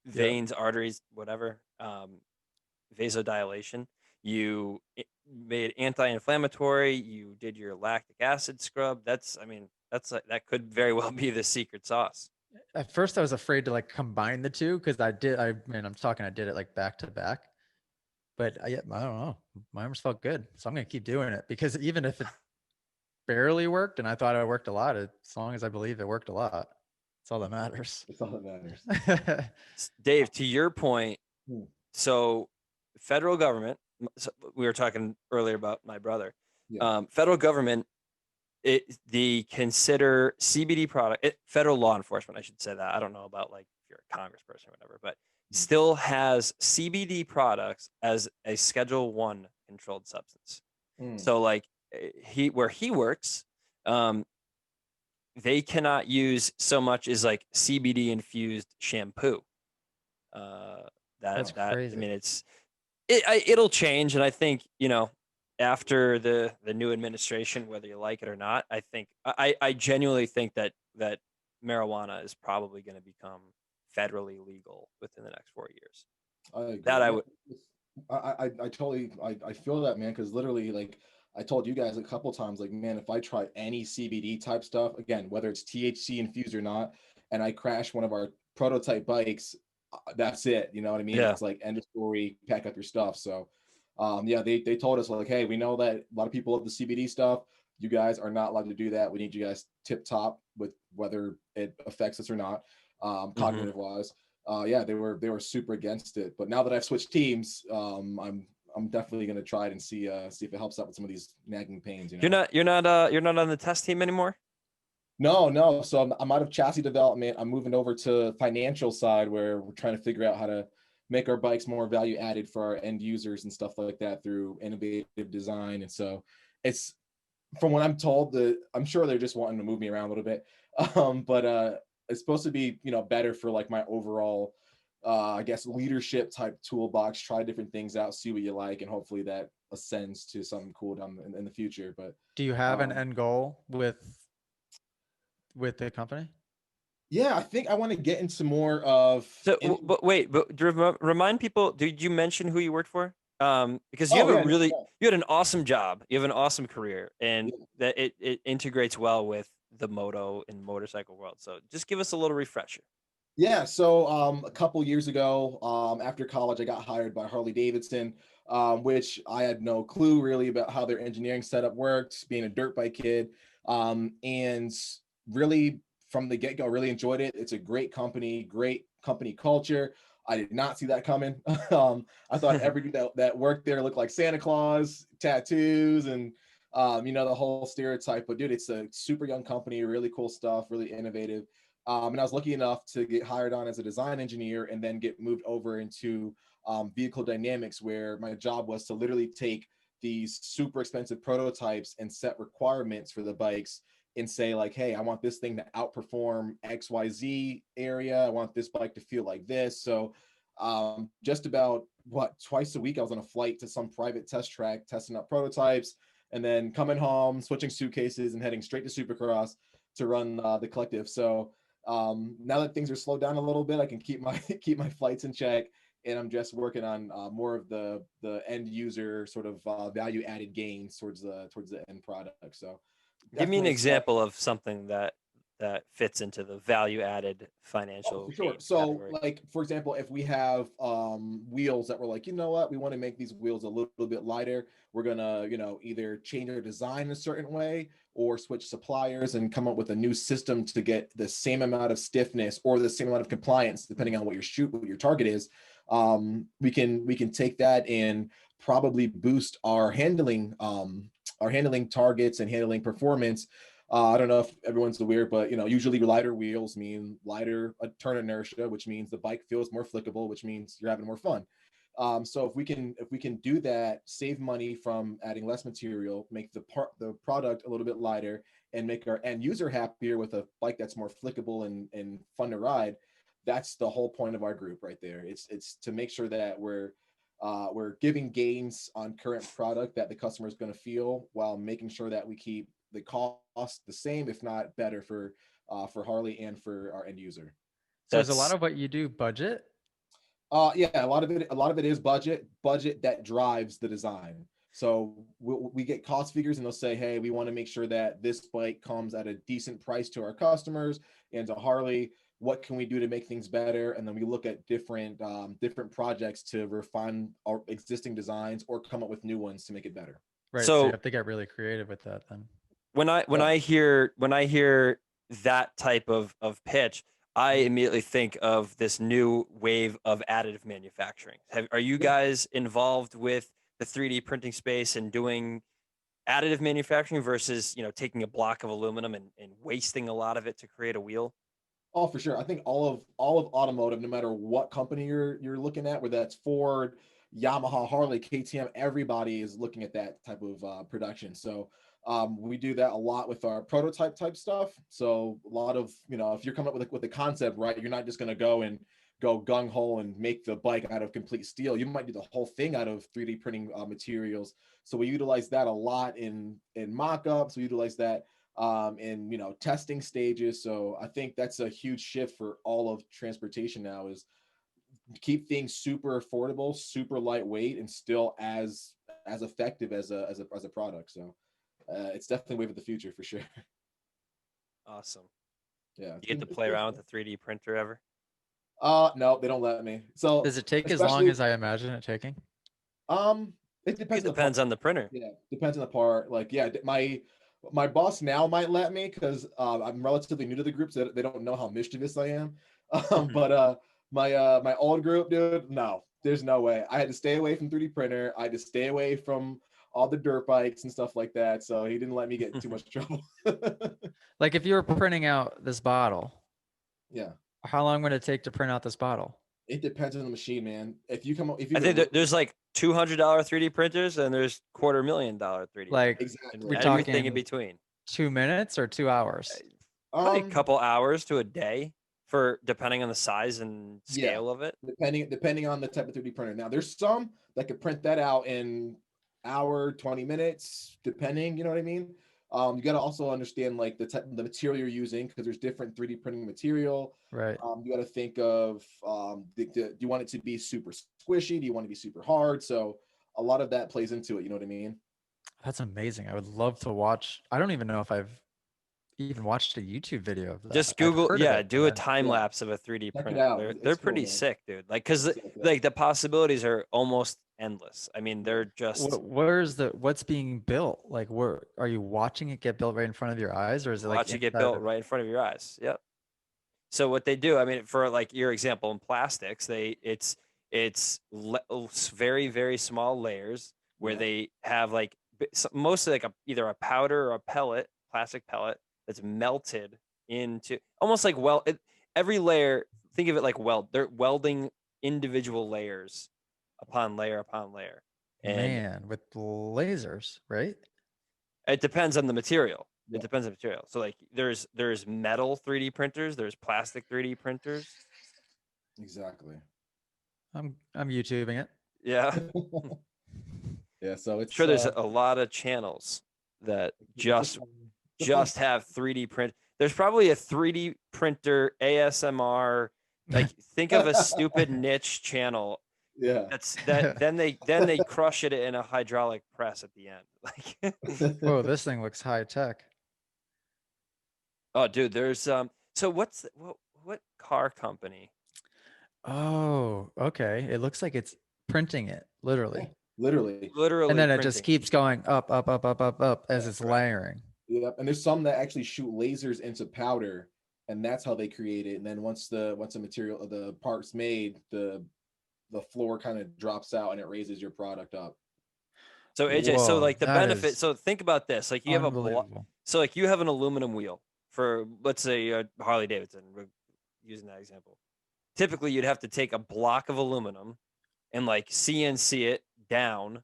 veins, arteries, whatever. Vasodilation. You made anti-inflammatory. You did your lactic acid scrub. That that could very well be the secret sauce. At first, I was afraid to like combine the two because I did it like back to back. But I don't know. My arms felt good, so I'm gonna keep doing it because even if it barely worked, and I thought it worked a lot, as long as I believe it worked a lot, that's all that matters. That's all that matters. Dave, to your point, so federal government. So we were talking earlier about my brother. Yeah. Federal government, they consider CBD product. Federal law enforcement, I should say that. I don't know about like if you're a congressperson or whatever, but still has CBD products as a Schedule 1 controlled substance. So like where he works, they cannot use so much as like CBD infused shampoo. That's crazy. I mean, it'll change, and I think after the new administration, whether you like it or not, I think I genuinely think that marijuana is probably going to become federally legal within the next 4 years. I totally feel that, man, because literally, like I told you guys a couple times, like, man, if I try any CBD type stuff, again, whether it's THC infused or not, and I crash one of our prototype bikes, that's it. You know what I mean? Yeah. It's like end of story, pack up your stuff. So they told us like, hey, we know that a lot of people love the CBD stuff. You guys are not allowed to do that. We need you guys tip top with whether it affects us or not, cognitive wise. They were super against it. But now that I've switched teams, I'm definitely gonna try it and see if it helps out with some of these nagging pains. You're not on the test team anymore? No. So I'm out of chassis development. I'm moving over to financial side where we're trying to figure out how to make our bikes more value added for our end users and stuff like that through innovative design. And so it's, from what I'm told, I'm sure they're just wanting to move me around a little bit. But it's supposed to be, better for like my overall, I guess, leadership type toolbox, try different things out, see what you like, and hopefully that ascends to something cool down in the future. But do you have an end goal with the company? Yeah, I think I want to get into more of. So, but remind people. Did you mention who you worked for? Because you have you had an awesome job. You have an awesome career, and that it integrates well with the moto and motorcycle world. So, just give us a little refresher. Yeah, so a couple years ago, after college, I got hired by Harley Davidson, which I had no clue really about how their engineering setup worked, being a dirt bike kid, and really from the get go, really enjoyed it. It's a great company culture. I did not see that coming. I thought everybody that worked there looked like Santa Claus, tattoos, and the whole stereotype. But dude, it's a super young company, really cool stuff, really innovative. And I was lucky enough to get hired on as a design engineer and then get moved over into vehicle dynamics, where my job was to literally take these super expensive prototypes and set requirements for the bikes and say like, hey, I want this thing to outperform XYZ area. I want this bike to feel like this. So just about twice a week, I was on a flight to some private test track, testing out prototypes, and then coming home, switching suitcases and heading straight to Supercross to run the collective. So now that things are slowed down a little bit, I can keep my keep my flights in check, and I'm just working on more of the end user sort of value added gains towards the end product. So Give me an definitely example of something that fits into the value added Oh, financial for sure. gain So, category. like for example, if we have wheels that we're like, you know what, we want to make these wheels a little bit lighter, we're gonna, either change our design in a certain way or switch suppliers and come up with a new system to get the same amount of stiffness or the same amount of compliance, depending on what your target is. We can take that and probably boost our handling targets and handling performance. I don't know if everyone's aware, but usually lighter wheels mean lighter turn inertia, which means the bike feels more flickable, which means you're having more fun. So if we can do that, save money from adding less material, make the product a little bit lighter, and make our end user happier with a bike that's more flickable and fun to ride. That's the whole point of our group right there. It's to make sure that we're giving gains on current product that the customer is going to feel, while making sure that we keep the cost the same, if not better, for Harley and for our end user. So is a lot That's of what you do budget? Yeah, a lot of it is budget that drives the design. So we get cost figures, and they'll say, hey, we want to make sure that this bike comes at a decent price to our customers and to Harley. What can we do to make things better? And then we look at different projects to refine our existing designs or come up with new ones to make it better. Right. So you so have to get really creative with that then. when Yeah. I hear that type of pitch, I Mhm. immediately think of this new wave of additive manufacturing. Are you Yeah. guys involved with the 3D printing space and doing additive manufacturing versus taking a block of aluminum and wasting a lot of it to create a wheel? Oh, for sure. I think all of automotive, no matter what company you're looking at, whether that's Ford, Yamaha, Harley, KTM, everybody is looking at that type of production. So we do that a lot with our prototype type stuff. So a lot of, if you're coming up with a concept, right, you're not just going to go gung ho and make the bike out of complete steel. You might do the whole thing out of 3D printing materials. So we utilize that a lot in mock-ups. We utilize that in testing stages. So I think that's a huge shift for all of transportation now, is keep things super affordable, super lightweight, and still as effective as a product. So it's definitely wave of the future for sure. Awesome. Yeah, You get to it's play cool around stuff. with the 3D printer ever? No, they don't let me. So Does it take as long especially as I imagine it taking? it It depends on the part. depends on the printer. Yeah, depends on the part. Like, yeah, my boss now might let me because I'm relatively new to the group, so they don't know how mischievous I am. But my old group, dude, no, there's no way. I had to stay away from 3D printer. I had to stay away from all the dirt bikes and stuff like that. So he didn't let me get in too much trouble. Like if you were printing out this bottle, Yeah, how long would it take to print out this bottle? it depends on the machine, man. If you I get a think really there's like $200 3D printers and there's $250,000 3D Like printers and exactly, we everything in talking between. 2 minutes or 2 hours? Probably a um, couple hours to a day for depending on the size and yeah, scale of it. depending on the type of 3D printer. Now, there's some that could print that out in hour, 20 minutes, depending. You know what I mean? You got to also understand like the material you're using, because there's different 3D printing material. Right. You got to think of do you want it to be super squishy? Do you want it to be super hard? So a lot of that plays into it. You know what I mean? That's amazing. I would love to watch. I don't even know if I've even watched a YouTube video of that. Just I've Google, heard of yeah, it, do a but time lapse of a 3D Check it print. out. They're It's cool, pretty man. sick, dude. Like, cause It's sick, yeah. like the possibilities are almost endless. I mean, they're just what's being built? Like, where are you watching it get built right in front of your eyes, or is it like watch it get inside built of? right in front of your eyes. Yep. So what they do, I mean, for like your example in plastics, it's very very small layers where Yeah. they have like mostly like either a powder or a pellet, plastic pellet that's melted into almost like every layer. Think of it like they're welding individual layers upon layer upon layer, and Man, with lasers, right? it depends on the material. It Yeah. depends on the material. So like there's metal 3D printers, there's plastic 3D printers. Exactly. I'm YouTubing it. Yeah. Yeah, so it's Sure there's a lot of channels that just have 3D print. There's probably a 3D printer ASMR. Like think of a stupid niche channel. Yeah. Then they crush it in a hydraulic press at the end. Like Whoa, this thing looks high tech. oh dude, there's so what car company? Oh, okay. It looks like it's printing it, literally. Yeah, literally. And then it printing. just keeps going up, up, up, up, up, up as it's layering. Yep. And there's some that actually shoot lasers into powder, and that's how they create it. And then once the material, the part's made, the floor kind of drops out and it raises your product up. So AJ, Whoa, so like the that benefit, is so think about this. Like you have unbelievable. so like you have an aluminum wheel for let's say a Harley Davidson, we're using that example. Typically you'd have to take a block of aluminum and like CNC it down,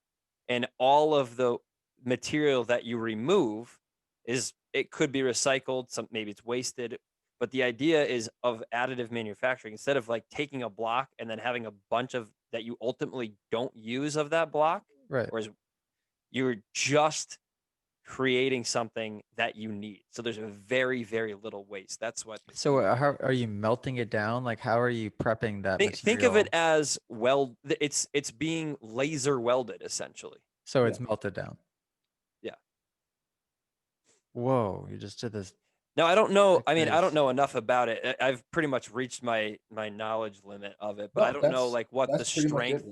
and all of the material that you remove it could be recycled, maybe it's wasted, but the idea is of additive manufacturing. Instead of like taking a block and then having a bunch of that you ultimately don't use of that block, Right. whereas you're just creating something that you need. So there's a very, very little waste. That's what. So how are you melting it down? Like, how are you prepping that material? Think of it as it's being laser welded essentially. So it's melted down. Yeah. Whoa, you just did this. Now I don't know. I mean, I don't know enough about it. I've pretty much reached my knowledge limit of it, but I don't know like what the strength.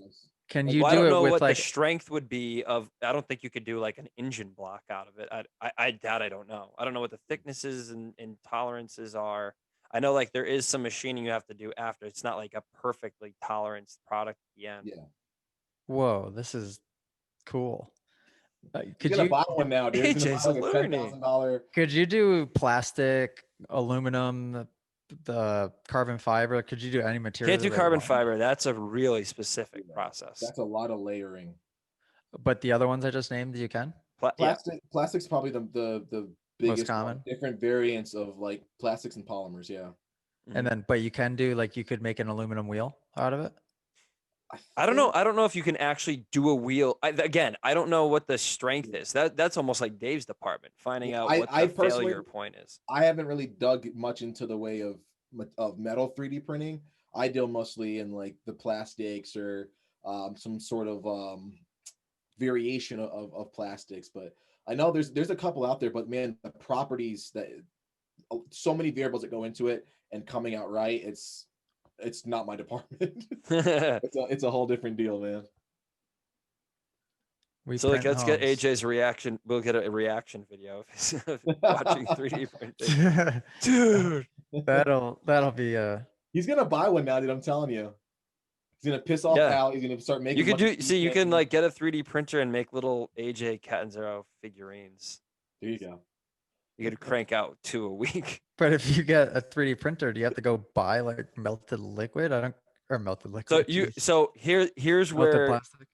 Can you I do don't it know with what like the strength would be of. I don't think you could do like an engine block out of it. I doubt. I don't know. I don't know what the thicknesses and tolerances are. I know like there is some machining you have to do after. It's not like a perfectly toleranced product at the end. Yeah. Whoa, this is cool. Could you buy one now, dude? It's gonna buy like a $10,000. Could you do plastic, aluminum, the carbon fiber? Could you do any material? Can't do carbon fiber. That's a really specific process. That's a lot of layering. But the other ones I just named, you can. Plastic's probably the biggest most common. Different variants of like plastics and polymers, yeah. And then, but you can do like you could make an aluminum wheel out of it. I don't know. I don't know if you can actually do a wheel. Again, I don't know what the strength is. That's almost like Dave's department, finding out what the failure point is. I haven't really dug much into the way of metal 3D printing. I deal mostly in like the plastics or some sort of variation of plastics. But I know there's a couple out there. But man, the properties that so many variables that go into it and coming out right, it's not my department. It's a whole different deal, man. So like, let's get AJ's reaction. We'll get a reaction video of watching 3D printing. Dude, that'll be He's gonna buy one now, dude. I'm telling you. He's gonna piss off Al. He's gonna start making. You can like get a 3D printer and make little AJ Cadenzero figurines. There you go. You could crank out 2 a week. But if you get a 3D printer, do you have to go buy like melted liquid? Melted liquid. So here's where plastic.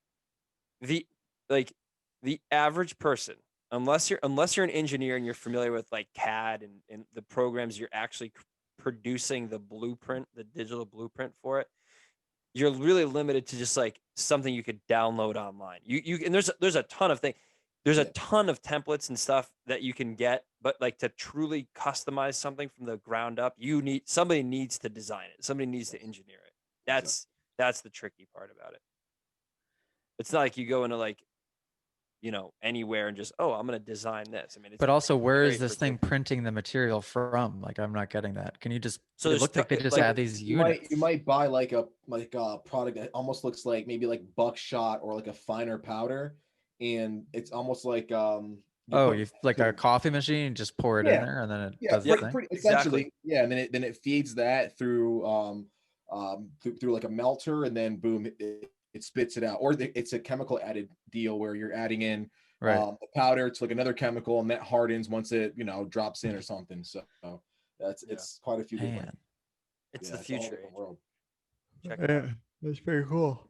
The average person, unless you're an engineer and you're familiar with like CAD and the programs you're actually producing the blueprint, the digital blueprint for it, you're really limited to just like something you could download online. And there's a ton of things. There's a ton of templates and stuff that you can get, but like to truly customize something from the ground up, somebody needs to design it. Somebody needs to engineer it. That's the tricky part about it. It's not like you go into like anywhere and just, I'm going to design this. I mean, But also, where is great this for thing printing the material from? Like, I'm not getting that. Can you just? So It there's looked like they just like, had these You units. might buy like a product that almost looks like maybe like buckshot or like a finer powder, and it's almost like You like a coffee machine, and just pour it in there, and then it does the thing. Essentially, exactly. yeah, and then it feeds that through through like a melter, and then boom, it spits it out. Or it's a chemical added deal where you're adding in Right. a powder to like another chemical, and that hardens once it drops in or something. So it's quite a few different. Man, It's Yeah, the it's all future different age. world. Check it out. that's pretty cool.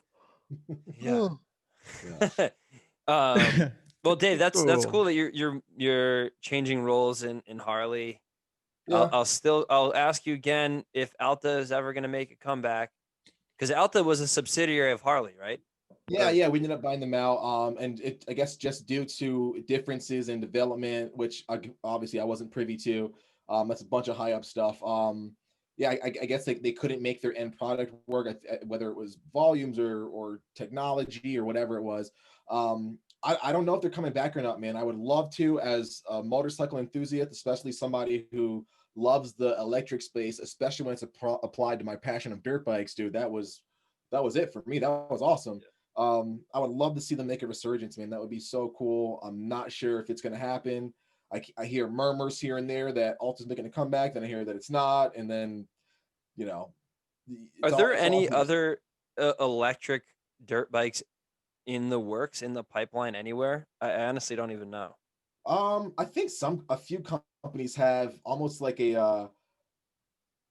Yeah. Yeah. Well, Dave, that's Cool. cool that you're changing roles in Harley. Yeah. I'll ask you again if Alta is ever going to make a comeback, because Alta was a subsidiary of Harley, right? Yeah, we ended up buying them out. And I guess just due to differences in development, which obviously I wasn't privy to. That's a bunch of high up stuff. Yeah, I guess they couldn't make their end product work, whether it was volumes or technology or whatever it was. I don't know if they're coming back or not, man. I would love to, as a motorcycle enthusiast, especially somebody who loves the electric space, especially when it's applied to my passion of dirt bikes, dude. That was it for me. That was awesome. I would love to see them make a resurgence, man. That would be so cool. I'm not sure if it's going to happen. I hear murmurs here and there that Alta's making a comeback, then I hear that it's not, and then Are there any other electric dirt bikes in the works, in the pipeline anywhere? I honestly don't even know. I think a few companies have almost like a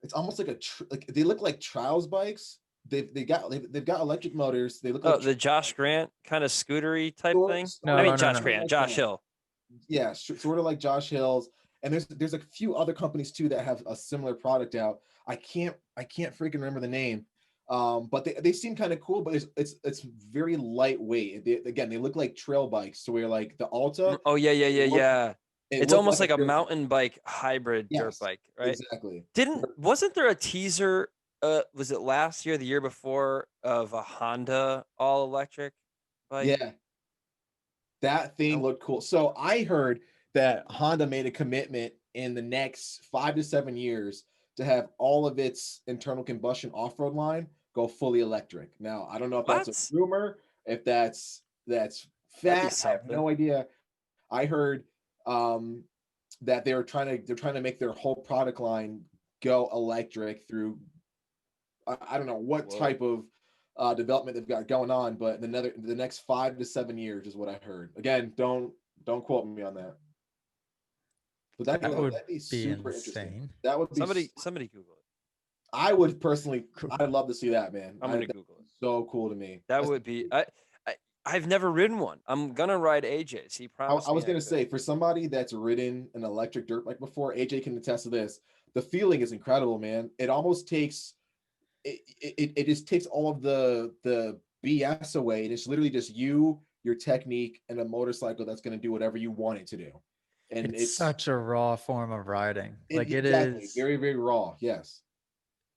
it's almost like like they look like trials bikes. They've got electric motors. They look like the Josh Grant kind of scootery type thing. No, no, Josh no. Grant, Josh Hill. Yeah, sort of like Josh Hill's. And there's a few other companies too that have a similar product out. I can't freaking remember the name. But they seem kind of cool, but it's very lightweight. They look like trail bikes. So we're like the Alta. Oh yeah. It's almost like a mountain bike hybrid dirt bike, right? Exactly. Wasn't there a teaser? Was it last year, the year before, of a Honda all electric bike? Yeah, that thing looked cool. So I heard that Honda made a commitment in the next 5 to 7 years to have all of its internal combustion off-road line go fully electric. Now, I don't know if that's a rumor, if that's fact. I have no idea. I heard that they're trying to make their whole product line go electric through I don't know what type of development they've got going on, but the next 5 to 7 years is what I heard. Again, don't quote me on that. But that'd be super insane. Interesting. That would be somebody Google it. I would personally, I'd love to see that, man. I'm gonna Google it. So cool to me. That would be. I've never ridden one. I'm gonna ride AJ's. He promised. I was gonna say, for somebody that's ridden an electric dirt bike before, AJ can attest to this. The feeling is incredible, man. It almost takes it just takes all of the BS away, and it's literally just you, your technique, and a motorcycle that's going to do whatever you want it to do. And it's such a raw form of riding. Like it is very, very raw. Yes,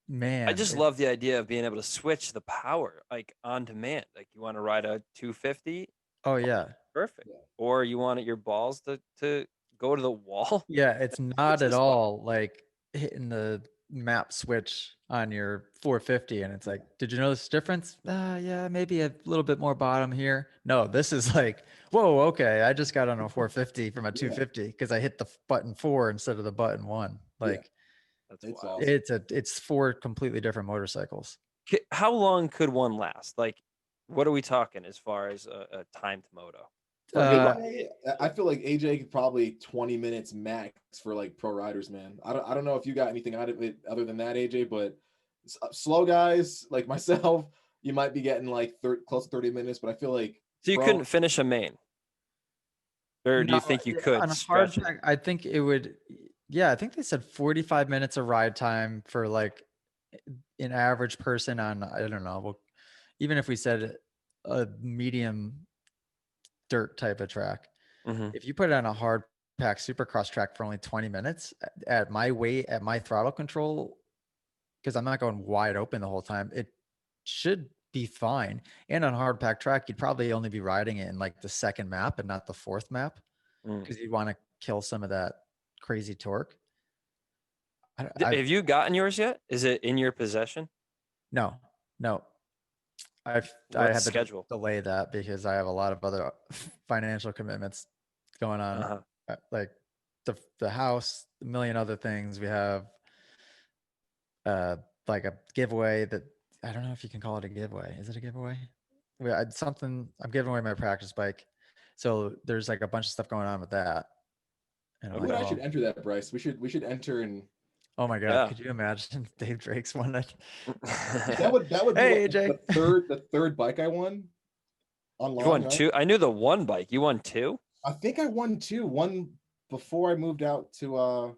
man. I just love the idea of being able to switch the power like on demand. Like you want to ride a 250. Oh yeah, perfect. Yeah. Or you want your balls to go to the wall. Yeah, it's not at all like hitting the map switch on your 450 and it's like, did you notice the difference? Yeah, maybe a little bit more bottom here. No, this is like, whoa, okay, I just got on a 450 from a 250 because I hit the button 4 instead of the button 1. Like that's wild. It's 4 completely different motorcycles. How long could one last? Like, what are we talking as far as a timed moto? I feel like AJ could probably 20 minutes max for like pro riders, man. I don't know if you got anything out of it other than that, AJ, but slow guys like myself, you might be getting like close to 30 minutes, but I feel like so you couldn't finish a main, or do you think you could? On a hard track, I think it would. Yeah, I think they said 45 minutes of ride time for like an average person on, I don't know. Well, even if we said a medium dirt type of track, if you put it on a hard pack Supercross track for only 20 minutes at my weight, at my throttle control, because I'm not going wide open the whole time, it should be fine. And on hard pack track, you'd probably only be riding it in like the second map and not the fourth map, because you'd want to kill some of that crazy torque. Have you gotten yours yet? Is it in your possession? No. I had to delay that because I have a lot of other financial commitments going on, like the house, a million other things. We have like a giveaway that I don't know if you can call it a giveaway. Is it a giveaway? I'm giving away my practice bike, so there's like a bunch of stuff going on with that. And I should enter that, Bryce. We should enter and. Oh my God! Could you imagine Dave Drake's one night? that would be hey, AJ. the third bike I won. Online, you won two. I knew the one bike. You won two. I think I won two. One before I moved out to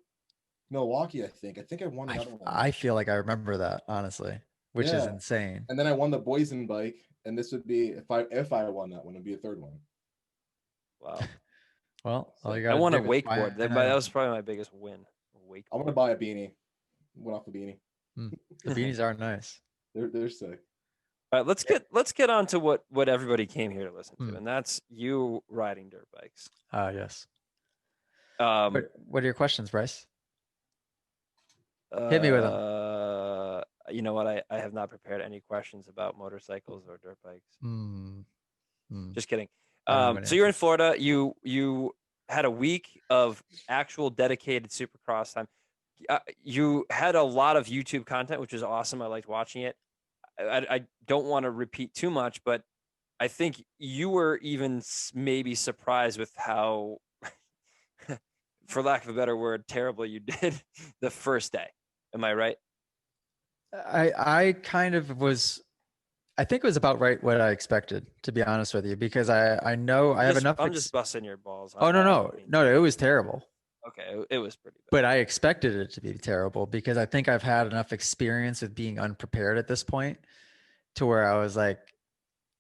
Milwaukee. I think I won another one. I feel like I remember that, honestly, which is insane. And then I won the Boysen bike, and this would be if I won that one, it'd be a third one. Wow. Well, I won a wakeboard. That was probably my biggest win. I'm gonna buy a beanie. Went off the beanie. The beanies are nice. They're sick. All right, let's get on to what everybody came here to listen to, and that's you riding dirt bikes. Yes. What are your questions, Bryce? Hit me with them. You know what? I have not prepared any questions about motorcycles or dirt bikes. Just kidding. So you're in Florida. You had a week of actual dedicated Supercross time. You had a lot of YouTube content, which was awesome. I liked watching it. I don't want to repeat too much, but I think you were even maybe surprised with how, for lack of a better word, terrible you did the first day. Am I right? I kind of was. I think it was about right what I expected, to be honest with you, because I know I have enough. I'm just busting your balls. Oh, no, it was terrible. Okay, it was pretty bad. But I expected it to be terrible because I think I've had enough experience with being unprepared at this point to where I was like,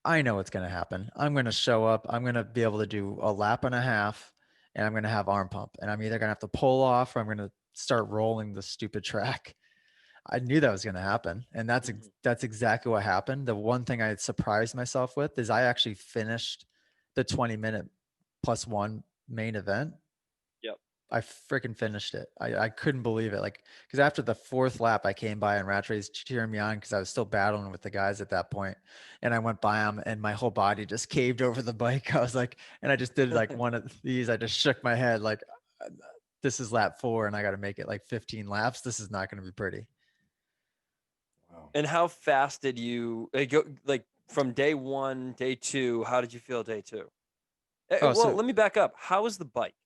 I know what's going to happen. I'm going to show up. I'm going to be able to do a lap and a half, and I'm going to have arm pump. And I'm either going to have to pull off or I'm going to start rolling the stupid track. I knew that was going to happen. And that's exactly what happened. The one thing I had surprised myself with is I actually finished the 20-minute +1 main event. Yep. I freaking finished it. I couldn't believe it. Like, because after the fourth lap, I came by and Rattray's cheering me on because I was still battling with the guys at that point. And I went by him and my whole body just caved over the bike. I was like, and I just did like one of these. I just shook my head like, this is lap 4 and I got to make it like 15 laps. This is not going to be pretty. Wow. And how fast did you go? Like from day 1, day 2, how did you feel day 2? Let me back up. How was the bike?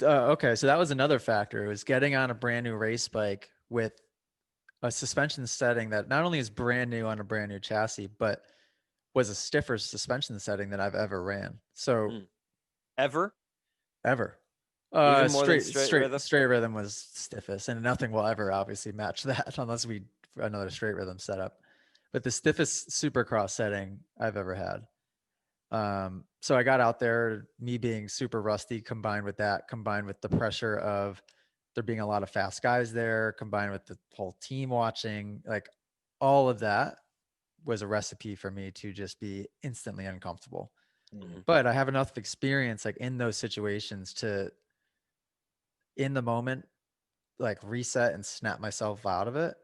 Okay, so that was another factor. It was getting on a brand new race bike with a suspension setting that not only is brand new on a brand new chassis, but was a stiffer suspension setting than I've ever ran. So ever. Even more than straight rhythm was stiffest, and nothing will ever obviously match that unless we another straight rhythm setup. But the stiffest Supercross setting I've ever had. So I got out there, me being super rusty, combined with the pressure of there being a lot of fast guys there, combined with the whole team watching, like all of that was a recipe for me to just be instantly uncomfortable. Mm-hmm. But I have enough experience like in those situations to, in the moment, like reset and snap myself out of it.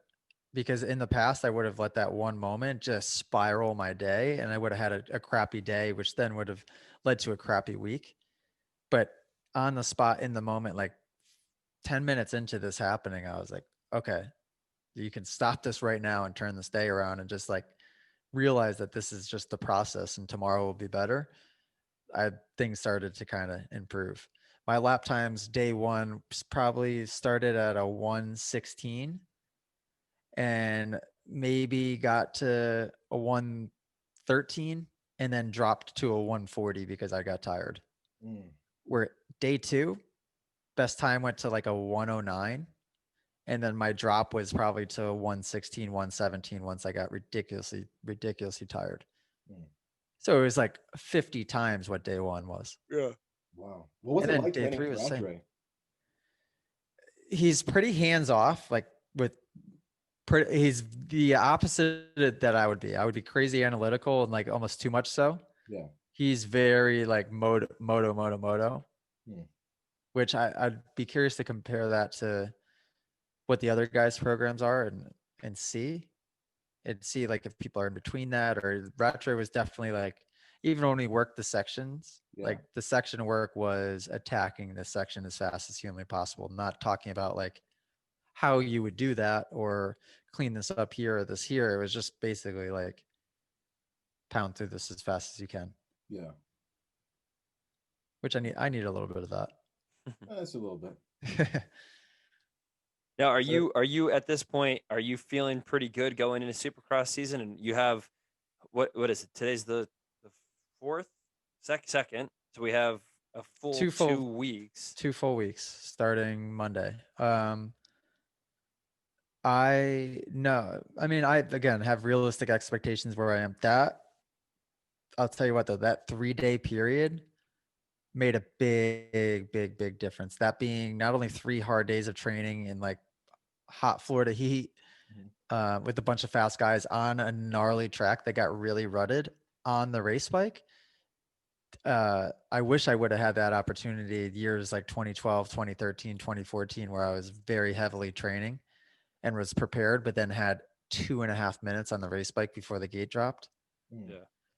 Because in the past, I would have let that one moment just spiral my day and I would have had a crappy day, which then would have led to a crappy week. But on the spot in the moment, like 10 minutes into this happening, I was like, okay, you can stop this right now and turn this day around and just like realize that this is just the process and tomorrow will be better. Things started to kind of improve. My lap times day 1 probably started at a 1:16. And maybe got to a 1:13 and then dropped to a 1:40 because I got tired. Where day 2, best time went to like a 1:09. And then my drop was probably to a 1:16, 1:17 once I got ridiculously tired. So it was like 50 times what day 1 was. Yeah. Wow. What was it like day 3 was saying? He's pretty hands off, like with He's the opposite that I would be. I would be crazy analytical and like almost too much so. Yeah. He's very like moto, Hmm. which I'd be curious to compare that to what the other guys' programs are and see like if people are in between that, or retro was definitely like, even when we worked the sections, Yeah. like the section work was attacking the section as fast as humanly possible, not talking about like how you would do that or clean this up here or this here. It was just basically like pound through this as fast as you can, Yeah. which I need a little bit of that. That's a little bit. Now, are you at this point? Are you feeling pretty good going into Supercross season? And you have what is it? Today's the fourth, second. So we have a full 2 weeks. 2 full weeks starting Monday. I mean, I again have realistic expectations where I am. That I'll tell you what though, that 3-day period made a big difference. That being not only 3 hard days of training in like hot Florida heat, with a bunch of fast guys on a gnarly track that got really rutted on the race bike. I wish I would have had that opportunity years like 2012, 2013, 2014, where I was very heavily training and was prepared, but then had 2.5 minutes on the race bike before the gate dropped. Yeah.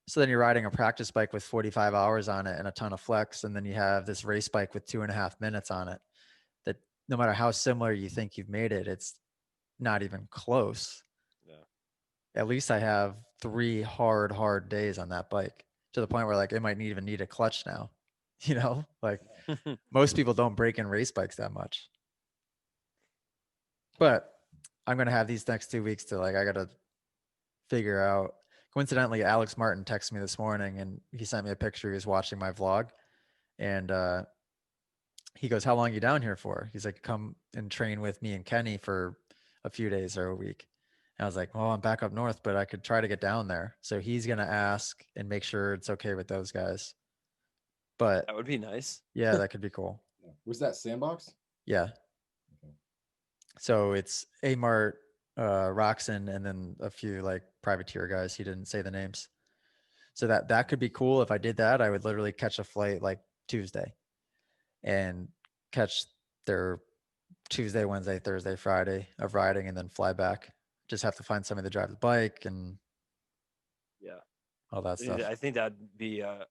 So then you're riding a practice bike with 45 hours on it and a ton of flex. And then you have this race bike with 2.5 minutes on it that no matter how similar you think you've made it, it's not even close. Yeah. At least I have 3 hard days on that bike, to the point where like it might even need a clutch now, like most people don't break in race bikes that much. But I'm going to have these next 2 weeks to like, I got to figure out. Coincidentally, Alex Martin texted me this morning and he sent me a picture. He was watching my vlog and he goes, "How long are you down here for?" He's like, "Come and train with me and Kenny for a few days or a week." And I was like, "Well, I'm back up north, but I could try to get down there." So he's going to ask and make sure it's okay with those guys. But that would be nice. Yeah, that could be cool. Yeah. Where's that sandbox? Yeah. Okay. So it's Amart, Roxon, and then a few like privateer guys. He didn't say the names. So that could be cool. If I did that, I would literally catch a flight like Tuesday and catch their Tuesday, Wednesday, Thursday, Friday of riding and then fly back. Just have to find somebody to drive the bike and Yeah. all that stuff. I think that'd be a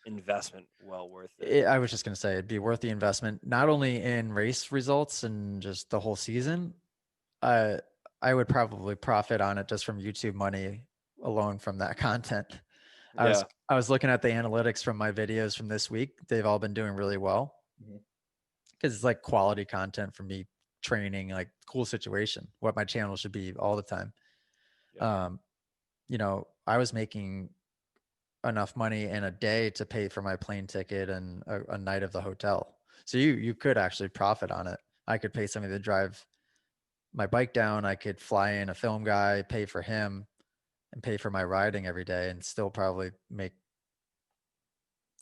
investment well worth it. I was just going to say it'd be worth the investment, not only in race results and just the whole season. I would probably profit on it just from YouTube money alone from that content. Yeah. I was looking at the analytics from my videos from this week. They've all been doing really well because it's like quality content for me training, like cool situation, what my channel should be all the time. Yeah. I was making enough money in a day to pay for my plane ticket and a night of the hotel. So you could actually profit on it. I could pay somebody to drive my bike down. I could fly in a film guy, pay for him, and pay for my riding every day, and still probably make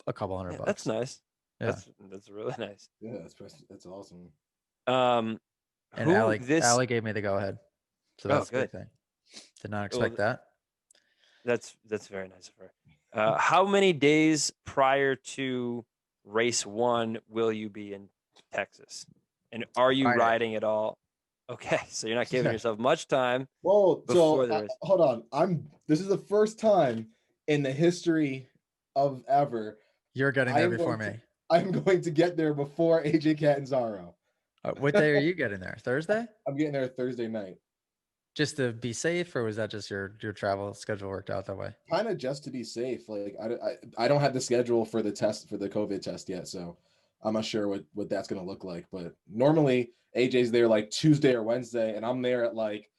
a couple $100 bucks. That's nice. Yeah, that's really nice. Yeah, that's awesome. And Allie gave me the go ahead, so that's a good thing. Did not expect that. That's very nice of her. How many days prior to race 1 will you be in Texas? And are you riding at all? Okay, so you're not giving yourself much time. Well, so hold on. This is the first time in the history of ever you're getting there before me. I'm going to get there before AJ Cadenzero. What day are you getting there? Thursday? I'm getting there Thursday night. Just to be safe, or was that just your travel schedule worked out that way? Kind of just to be safe. Like I don't have the schedule for the test for the COVID test yet, so I'm not sure what that's gonna look like. But normally AJ's there like Tuesday or Wednesday, and I'm there at like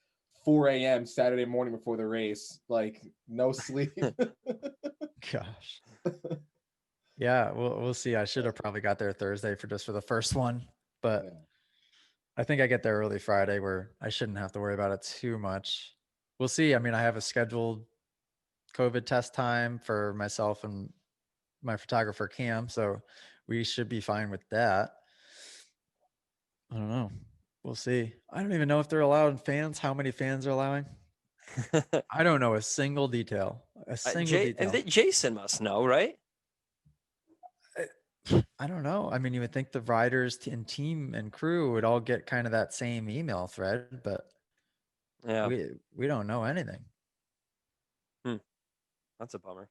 4 a.m. Saturday morning before the race, like no sleep. Gosh. Yeah, we'll see. I should have probably got there Thursday for the first one, but yeah. I think I get there early Friday where I shouldn't have to worry about it too much. We'll see. I mean, I have a scheduled COVID test time for myself and my photographer Cam, so we should be fine with that. I don't know. We'll see. I don't even know if they're allowing fans. How many fans are allowing? I don't know a single detail. A single detail. Jason must know, right? I don't know. I mean, you would think the riders and team and crew would all get kind of that same email thread, but yeah, we don't know anything. That's a bummer.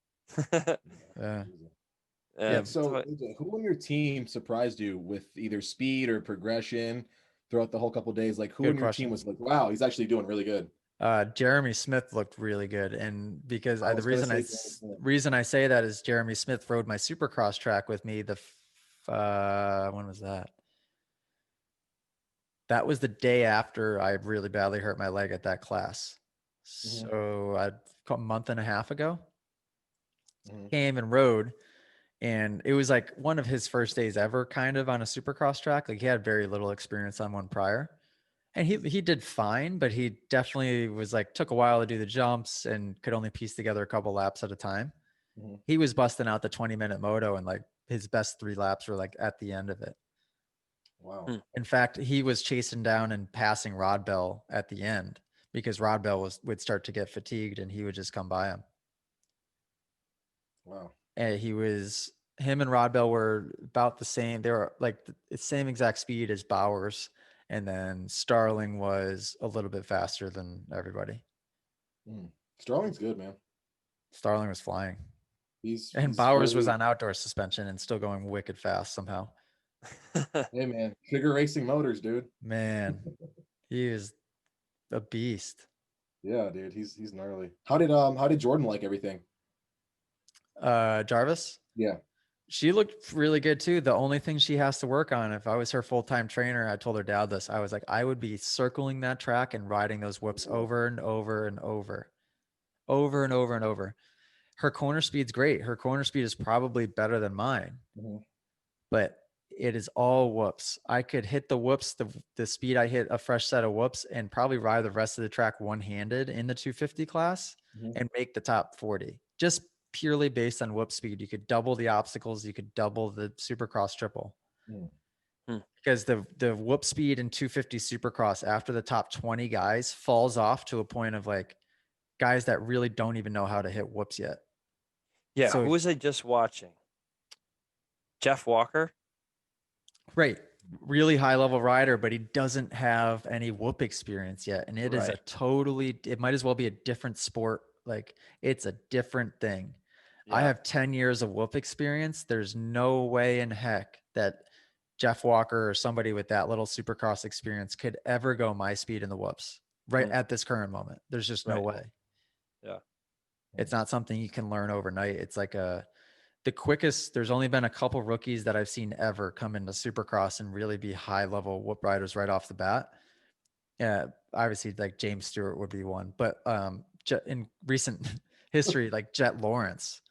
Yeah. So, who on your team surprised you with either speed or progression throughout the whole couple of days? Like, who on your team was like, wow, he's actually doing really good? Jeremy Smith looked really good, and because the reason I say that is Jeremy Smith rode my Supercross track with me. When was that? That was the day after I really badly hurt my leg at that class. So a month and a half ago, came and rode, and it was like one of his first days ever kind of on a Supercross track. Like he had very little experience on one prior, and he did fine, but he definitely was like, took a while to do the jumps and could only piece together a couple laps at a time. He was busting out the 20-minute moto, and like his best 3 laps were like at the end of it. Wow. In fact, he was chasing down and passing Rod Bell at the end because Rod Bell would start to get fatigued and he would just come by him. Wow. And him and Rod Bell were about the same. They were like the same exact speed as Bowers. And then Starling was a little bit faster than everybody. Starling's good, man. Starling was flying. He's Bowers was on outdoor suspension and still going wicked fast somehow. Hey man, Sugar Racing Motors, dude. Man, he is a beast. Yeah, dude, he's gnarly. How did Jordan like everything? Jarvis? Yeah. She looked really good too. The only thing she has to work on, if I was her full-time trainer, I told her dad this, I was like, I would be circling that track and riding those whoops over and over and over. Over and over and over. Her corner speed's great. Her corner speed is probably better than mine. But it is all whoops. I could hit the whoops, the speed I hit a fresh set of whoops, and probably ride the rest of the track one-handed in the 250 class and make the top 40. Just purely based on whoop speed. You could double the obstacles. You could double the Supercross triple. Because the whoop speed in 250 Supercross after the top 20 guys falls off to a point of like guys that really don't even know how to hit whoops yet. Yeah. So who was I just watching? Jeff Walker. Right. Really high level rider, but he doesn't have any whoop experience yet. And it is it might as well be a different sport. Like it's a different thing. Yeah. I have 10 years of whoop experience. There's no way in heck that Jeff Walker or somebody with that little Supercross experience could ever go my speed in the whoops at this current moment. There's just no way. Yeah. It's not something you can learn overnight. It's like the quickest, there's only been a couple rookies that I've seen ever come into Supercross and really be high level whoop riders right off the bat. Yeah, obviously like James Stewart would be one, but in recent history, like Jet Lawrence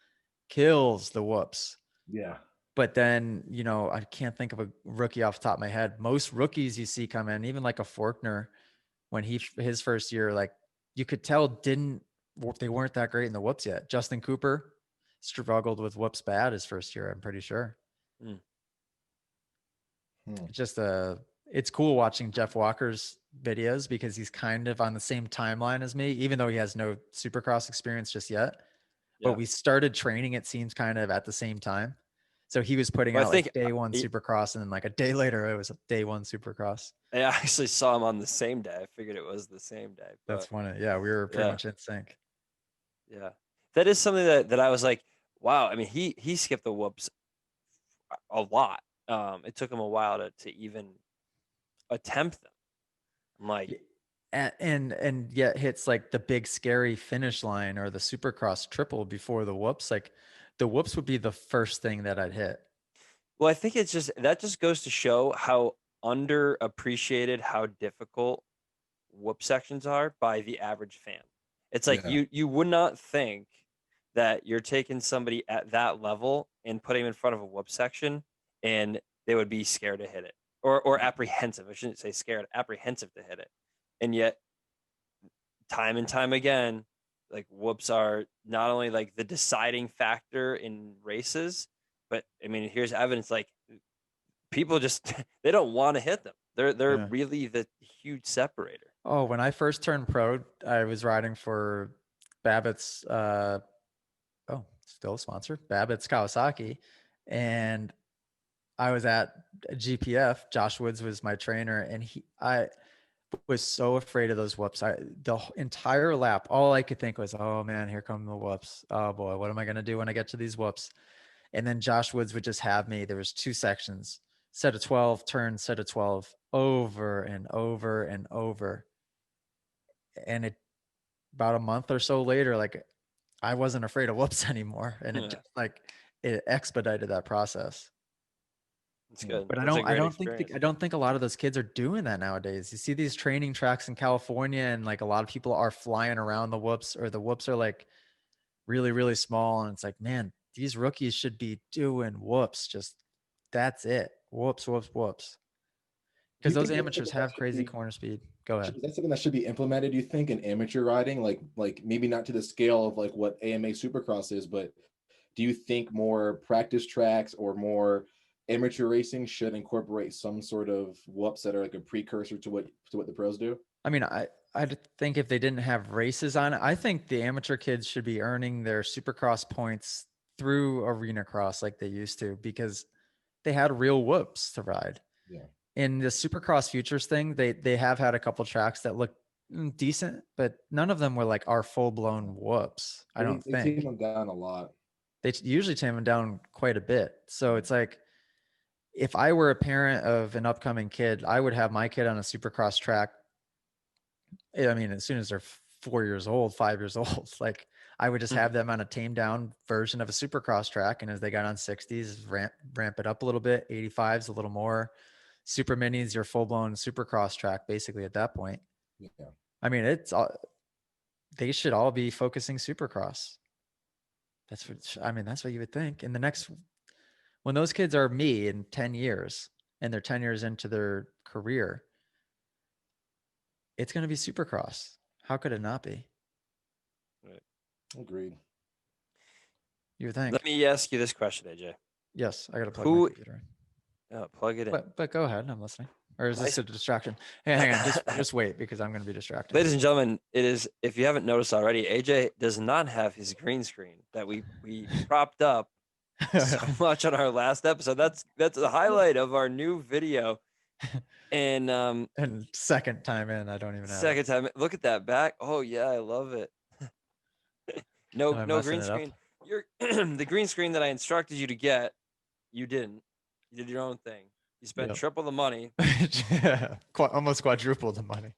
kills the whoops. Yeah. But then, I can't think of a rookie off the top of my head. Most rookies you see come in, even like a Forkner, when his first year, like you could tell they weren't that great in the whoops yet. Justin Cooper struggled with whoops bad his first year, I'm pretty sure. It's cool watching Jeff Walker's videos because he's kind of on the same timeline as me, even though he has no Supercross experience just yet. But we started training, it seems, kind of at the same time. So he was putting out like day one Supercross, and then like a day later it was a day one Supercross. I actually saw him on the same day. I figured it was the same day. That's funny. Yeah, we were pretty much in sync. Yeah, that is something that I was like, wow. I mean, he skipped the whoops a lot. It took him a while to even attempt them. I'm like, and yet hits like the big scary finish line or the Supercross triple before the whoops. Like the whoops would be the first thing that I'd hit. Well, I think that just goes to show how underappreciated, how difficult whoop sections are by the average fan. It's like you would not think that you're taking somebody at that level and putting them in front of a whoop section and they would be scared to hit it or apprehensive. I shouldn't say scared, apprehensive to hit it. And yet time and time again, like whoops are not only like the deciding factor in races, but I mean, here's evidence like people just, they don't want to hit them. They're really the huge separator. Oh, when I first turned pro, I was riding for Babbitt's still a sponsor, Babbitt's Kawasaki. And I was at GPF. Josh Woods was my trainer, and I was so afraid of those whoops. The entire lap, all I could think was, oh man, here come the whoops. Oh boy, what am I going to do when I get to these whoops? And then Josh Woods would just have me. There was 2 sections, set of 12, turn, set of 12, over and over and over. And about a month or so later, like I wasn't afraid of whoops anymore. And it just it expedited that process. It's good. But I don't think a lot of those kids are doing that nowadays. You see these training tracks in California, and like a lot of people are flying around the whoops, or the whoops are like really, really small. And it's like, man, these rookies should be doing whoops. Just that's it. Whoops, whoops, whoops. Because those amateurs have crazy corner speed. Go ahead. Is that something that should be implemented, you think, in amateur riding? Like maybe not to the scale of like what AMA Supercross is, but do you think more practice tracks or more amateur racing should incorporate some sort of whoops that are like a precursor to what the pros do? I mean, I think if they didn't have races on it, I think the amateur kids should be earning their Supercross points through arena cross like they used to, because they had real whoops to ride. Yeah. In the Supercross Futures thing, they have had a couple tracks that look decent, but none of them were like our full blown whoops. I don't think. They tame them down a lot. They usually tame them down quite a bit. So it's like, if I were a parent of an upcoming kid, I would have my kid on a Supercross track. I mean, as soon as they're 4 years old, 5 years old, like I would just have them on a tamed down version of a Supercross track. And as they got on 60s, ramp it up a little bit, 85s, a little more. Super minis, your full blown Supercross track, basically at that point. Yeah. I mean, they should all be focusing Supercross. That's what you would think. In the next, when those kids are me in 10 years and they're 10 years into their career, it's going to be Supercross. How could it not be? Right. Agreed. You would think. Let me ask you this question, AJ. Yes, I got to plug my computer in. Oh, plug it in. But go ahead. I'm listening. Or is this a distraction? Hey, hang on. Just wait, because I'm going to be distracted. Ladies and gentlemen, it is, if you haven't noticed already, AJ does not have his green screen that we propped up so much on our last episode. That's the highlight of our new video. And second time in, I don't even have second time. Look at that back. Oh yeah, I love it. no green screen. The green screen that I instructed you to get, you didn't. You did your own thing. You spent triple the money. Yeah, almost quadruple the money.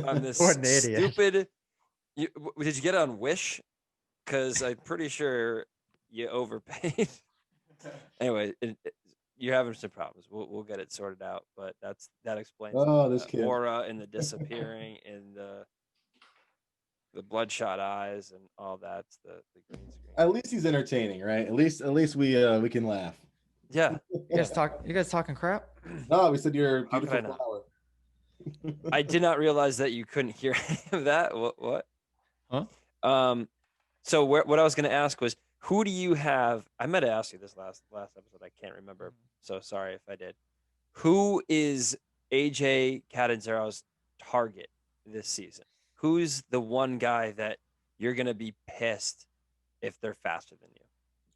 On this stupid. Did you get it on Wish? Because I'm pretty sure you overpaid. Anyway, you're having some problems. We'll get it sorted out. But that explains the aura and the disappearing and the bloodshot eyes and all that's the green screen. At least he's entertaining, right? At least we can laugh. Yeah. You guys talking crap? No, we said you're a beautiful flower. I did not realize that you couldn't hear any of that. What? Huh? So what I was going to ask was, who do you have? I meant to ask you this last episode. I can't remember. So sorry if I did. Who is AJ Cadenzero's target this season? Who's the one guy that you're going to be pissed if they're faster than you?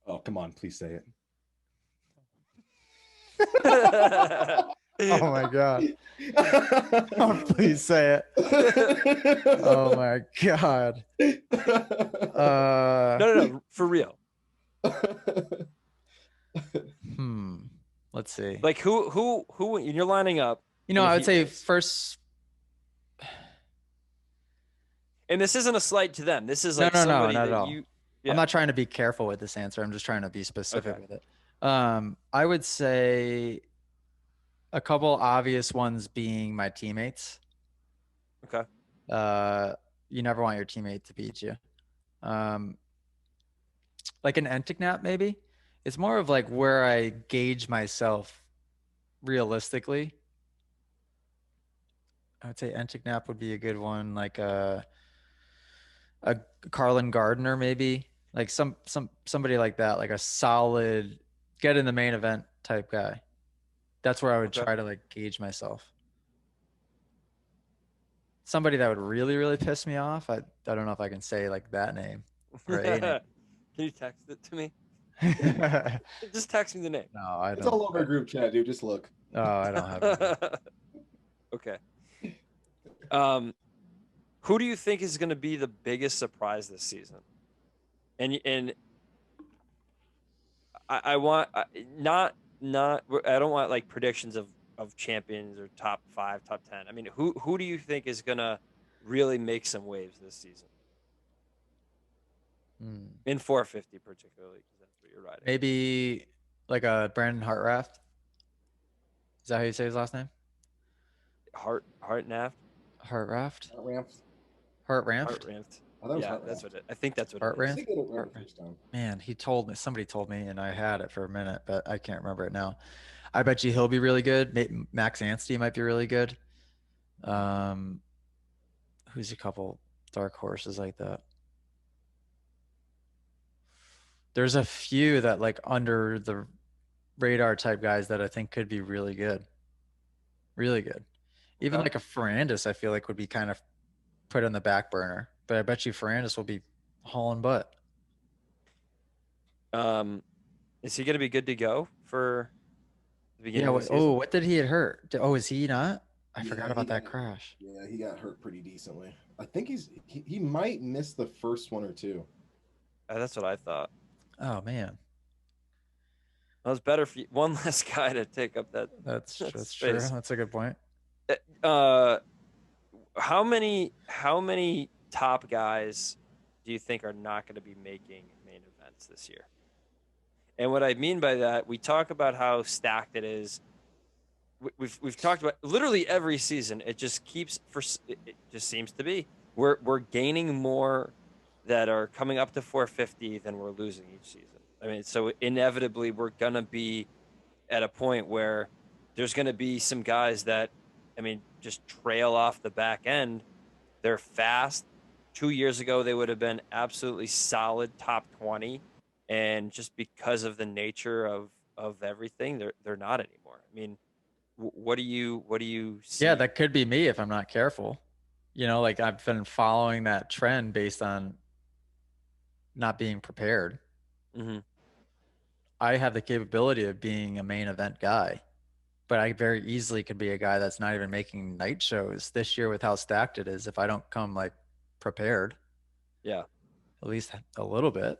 Oh, come on. Please say it. Oh my god. Oh, please say it. Oh my god. No, for real. Let's see. Like who when you're lining up, I would say first. And this isn't a slight to them. This is like somebody not that at all. you. I'm not trying to be careful with this answer. I'm just trying to be specific with it. I would say a couple obvious ones being my teammates. Okay. You never want your teammate to beat you. Like an Entignap, maybe. It's more of like where I gauge myself realistically. I would say Entignap would be a good one. Like a Carlin Gardner, maybe. Like somebody like that, like a solid get in the main event type guy. That's where I would Okay. try to like gauge myself. Somebody that would really, really piss me off. I don't know if I can say like that name or a name. Can you text it to me? No, Just text me the name. I It's don't. all over group chat, dude. Just look. Oh, I don't have it. Okay. Who do you think is going to be the biggest surprise this season? And I want not I don't want like predictions of champions or top 5, top 10. I mean, who do you think is going to really make some waves this season? In 450 particularly, because that's what you're riding. Maybe like a Brandon Hartraft. Is that how you say his last name? Hartnaft? Hartraft? Ramps. Hartranft? Yeah, that's what I think that's what it is. Hartranft? Man, somebody told me, and I had it for a minute, but I can't remember it now. I bet you he'll be really good. Max Anstey might be really good. Who's a couple dark horses like that? There's a few that like under the radar type guys that I think could be really good. Really good. Even like a Ferrandis, I feel like would be kind of put on the back burner, but I bet you Ferrandis will be hauling butt. Is he going to be good to go for the beginning of the season? Oh, what did he get hurt? Oh, is he not? I forgot about that crash. Yeah, he got hurt pretty decently. I think he might miss the first one or two. That's what I thought. Oh man, that was better for one less guy to take up that. That's true. That's a good point. How many top guys do you think are not going to be making main events this year? And what I mean by that, we talk about how stacked it is. We've talked about literally every season. It just it just seems to be we're gaining more that are coming up to 450 than we're losing each season. I mean, so inevitably we're gonna be at a point where there's gonna be some guys that, I mean, just trail off the back end. They're fast. 2 years ago, they would have been absolutely solid top 20. And just because of the nature of everything, they're not anymore. I mean, what do you see? Yeah, that could be me if I'm not careful. You know, like I've been following that trend based on not being prepared. Mm-hmm. I have the capability of being a main event guy, but I very easily could be a guy that's not even making night shows this year with how stacked it is if I don't come like prepared. Yeah. At least a little bit.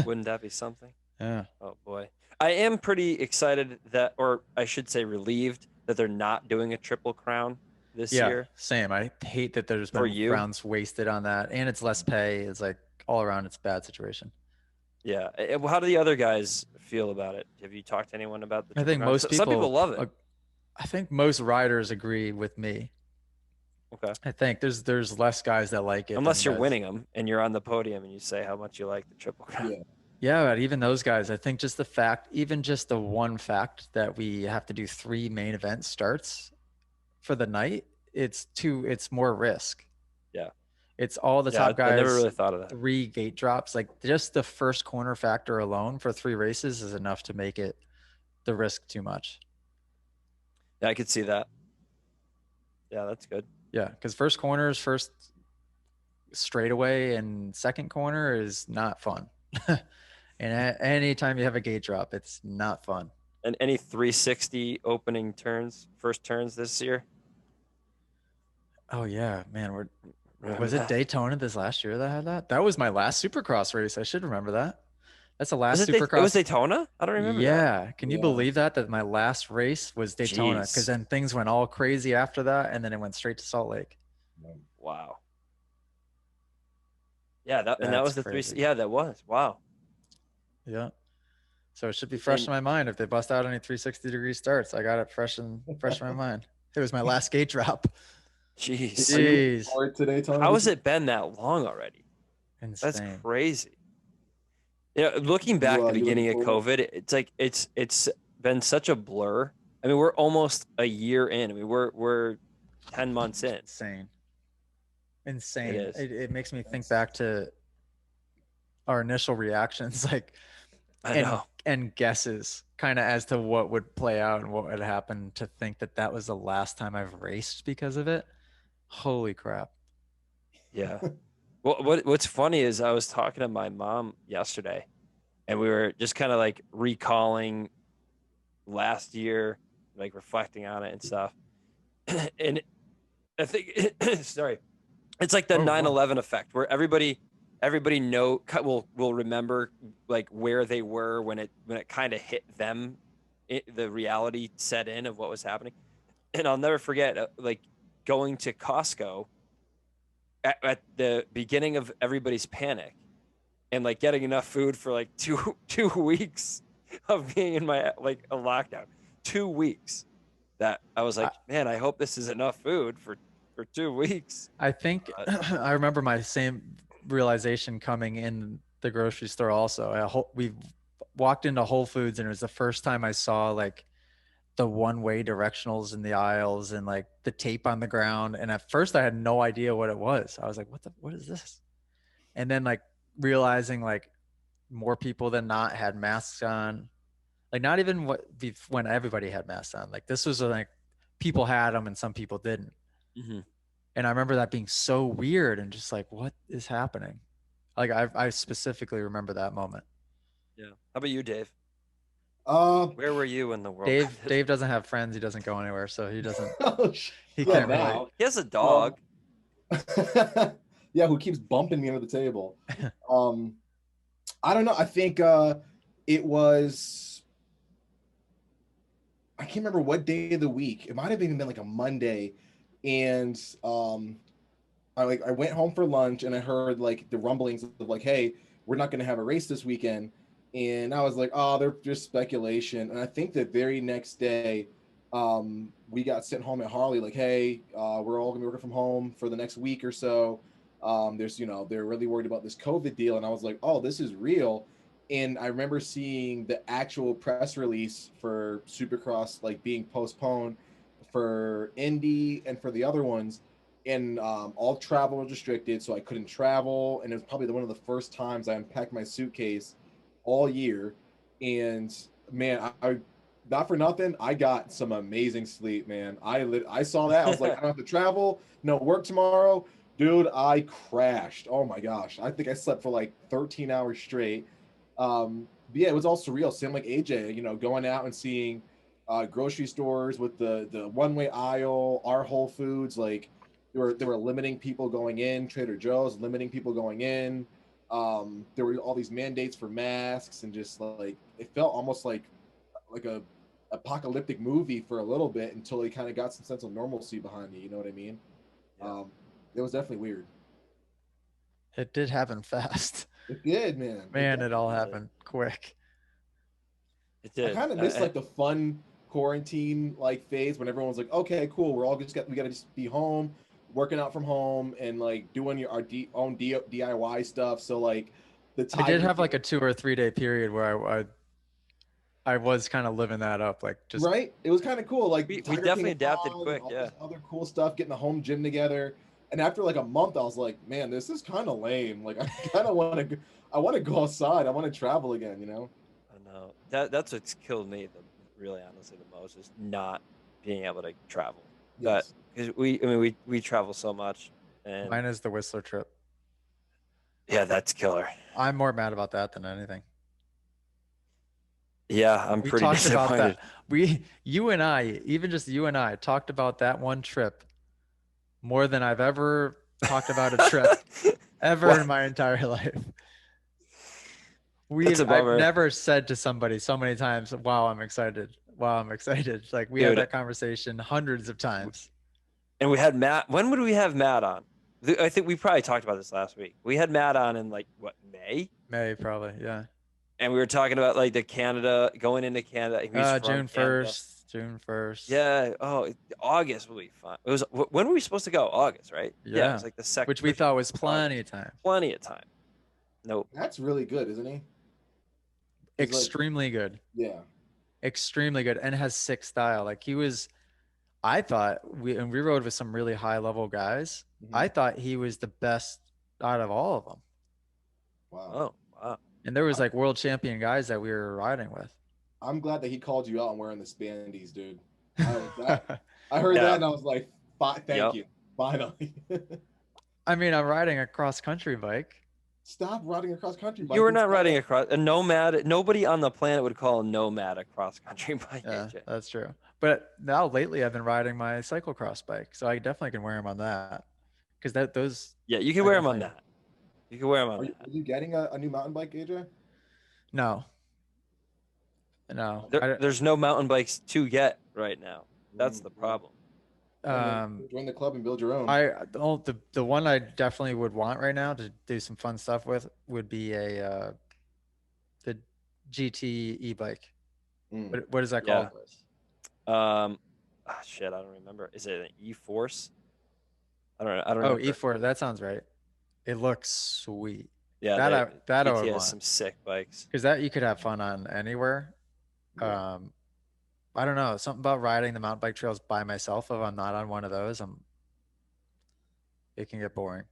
Wouldn't that be something? Yeah. Oh boy. I am pretty excited that, or I should say relieved that they're not doing a triple crown this year. Same. I hate that there's been rounds wasted on that, and it's less pay. It's like all around it's a bad situation. Yeah. How do the other guys feel about it? Have you talked to anyone about the triple I think crown? Some people love it. I think most riders agree with me. Okay. I think there's less guys that like it. Unless you're winning them and you're on the podium and you say how much you like the triple crown. Yeah, but even those guys, I think just the one fact that we have to do 3 main event starts for the night, it's more risk. Yeah. It's all the top guys. I never really thought of that. 3 gate drops. Like just the first corner factor alone for 3 races is enough to make it the risk too much. Yeah, I could see that. Yeah, that's good. Yeah, because first straightaway and second corner is not fun. And anytime you have a gate drop, it's not fun. And any 360 opening first turns this year? Oh yeah, man. Was it Daytona this last year that had that? That was my last Supercross race. I should remember that. That's the last Supercross. It was Daytona? I don't remember that. Yeah. Can you believe that my last race was Daytona? Because then things went all crazy after that, and then it went straight to Salt Lake. Wow. Yeah, that was the crazy. 3. Yeah, that was. Wow. Yeah. So it should be fresh in my mind if they bust out any 360-degree starts. I got it fresh in my mind. It was my last gate drop. Jeez. How has it been that long already? Insane. That's crazy. Yeah, looking back at the beginning of COVID, it's like it's been such a blur. I mean, we're almost a year in. I mean, we're 10 months in. Insane. It makes me think back to our initial reactions. Like I know. and guesses kind of as to what would play out and what would happen, to think that that was the last time I've raced because of it. Holy crap. Yeah. Well, what's funny is I was talking to my mom yesterday, and we were just kind of like recalling last year, like reflecting on it and stuff. And I think, sorry, it's like the Oh, wow. 9/11 effect, where everybody will remember like where they were when it kind of hit them, the reality set in of what was happening. And I'll never forget, like going to Costco at the beginning of everybody's panic, and like getting enough food for like two weeks of being in my like a lockdown. 2 weeks that I was like, man, I hope this is enough food for 2 weeks. I think I remember my same realization coming in the grocery store also. We walked into Whole Foods, and it was the first time I saw like the one-way directionals in the aisles and like the tape on the ground. And at first I had no idea what it was. I was like, what is this? And then like realizing like more people than not had masks on. Like not even when everybody had masks on. Like this was like people had them and some people didn't. Mm-hmm. And I remember that being so weird and just like, what is happening? Like I specifically remember that moment. Yeah. How about you, Dave? Uh, Where were you in the world? Dave doesn't have friends. He doesn't go anywhere, so he doesn't. oh, He yeah, can't now. relate. He has a dog. Yeah, who keeps bumping me under the table. I don't know. I think it was, I can't remember what day of the week. It might have even been like a Monday, and I went home for lunch and I heard like the rumblings of like, hey, we're not going to have a race this weekend. And I was like, oh, they're just speculation. And I think the very next day, we got sent home at Harley, like, hey, we're all gonna be working from home for the next week or so. They're really worried about this COVID deal. And I was like, oh, this is real. And I remember seeing the actual press release for Supercross like being postponed, for Indy and for the other ones. And all travel was restricted, so I couldn't travel. And it was probably one of the first times I unpacked my suitcase all year. And man, I not for nothing, I got some amazing sleep, man. I saw that. I was like, I don't have to travel, no work tomorrow. Dude, I crashed. Oh my gosh. I think I slept for like 13 hours straight. But yeah, it was all surreal. Same like AJ, going out and seeing grocery stores with the one-way aisle, our Whole Foods, like they were limiting people going in, Trader Joe's limiting people going in. There were all these mandates for masks, and just like it felt almost like a apocalyptic movie for a little bit until they kind of got some sense of normalcy behind it. You know what I mean? Yeah. It was definitely weird. It did happen fast. It did, man. Man, it all happened quick. It did. I kind of miss like the fun quarantine like phase when everyone's like, okay, cool, we got to just be home, working out from home, and like doing our own DIY stuff. So like I did have like a 2 or 3 day period where I was kind of living that up, like just right. It was kind of cool. Like we definitely adapted quick. All Yeah. this other cool stuff, getting the home gym together. And after like a month, I was like, man, this is kind of lame. Like I kind of want to go outside. I want to travel again. I know that's what's killed me. Really, honestly, the most is not being able to travel. Yes. Because we travel so much. And mine is the Whistler trip. yeah, that's killer. I'm more mad about that than anything. Yeah, I'm We pretty talked about disappointed. that. You and I, even just you and I, talked about that one trip more than I've ever talked about a trip ever in my entire life. I've never said to somebody so many times, wow, I'm excited. Wow, I'm excited. Like we had that conversation hundreds of times. And we had Matt. When would we have Matt on? I think we probably talked about this last week. We had Matt on in like what, May? May, probably, yeah. And we were talking about like going into Canada. June 1st. June 1st. Yeah. Oh, August will be fun. It was, when were we supposed to go? August, right? Yeah. It was like the second. Which we thought was plenty of time. Plenty of time. Nope. That's really good, isn't he? Extremely good. Yeah. Extremely good, and has sick style. Like I thought we rode with some really high level guys. Mm-hmm. I thought he was the best out of all of them. Wow. Oh, wow. And there was like world champion guys that we were riding with. I'm glad that he called you out on wearing the spandies, dude. I heard that and I was like, thank you. Finally. I mean, I'm riding a cross country bike. Stop riding a cross country bike. You were not riding a nomad. Nobody on the planet would call a nomad a cross country bike. Yeah, AJ. that's true. But now lately I've been riding my cyclocross bike, so I definitely can wear them on that. Because those. Yeah, you can wear them on that. You can wear them on that. Are you getting a new mountain bike, AJ? No. There's no mountain bikes to get right now. That's the problem. Join the club and build your own. The one I definitely would want right now to do some fun stuff with would be the GT e-bike. What is that called? Shit, I don't remember. Is it an e-force? I don't know. Oh, e-force. That sounds right. It looks sweet. Yeah, that I would GT want. has some sick bikes. Because that you could have fun on anywhere. Yeah. I don't know, something about riding the mountain bike trails by myself. If I'm not on one of those, it can get boring.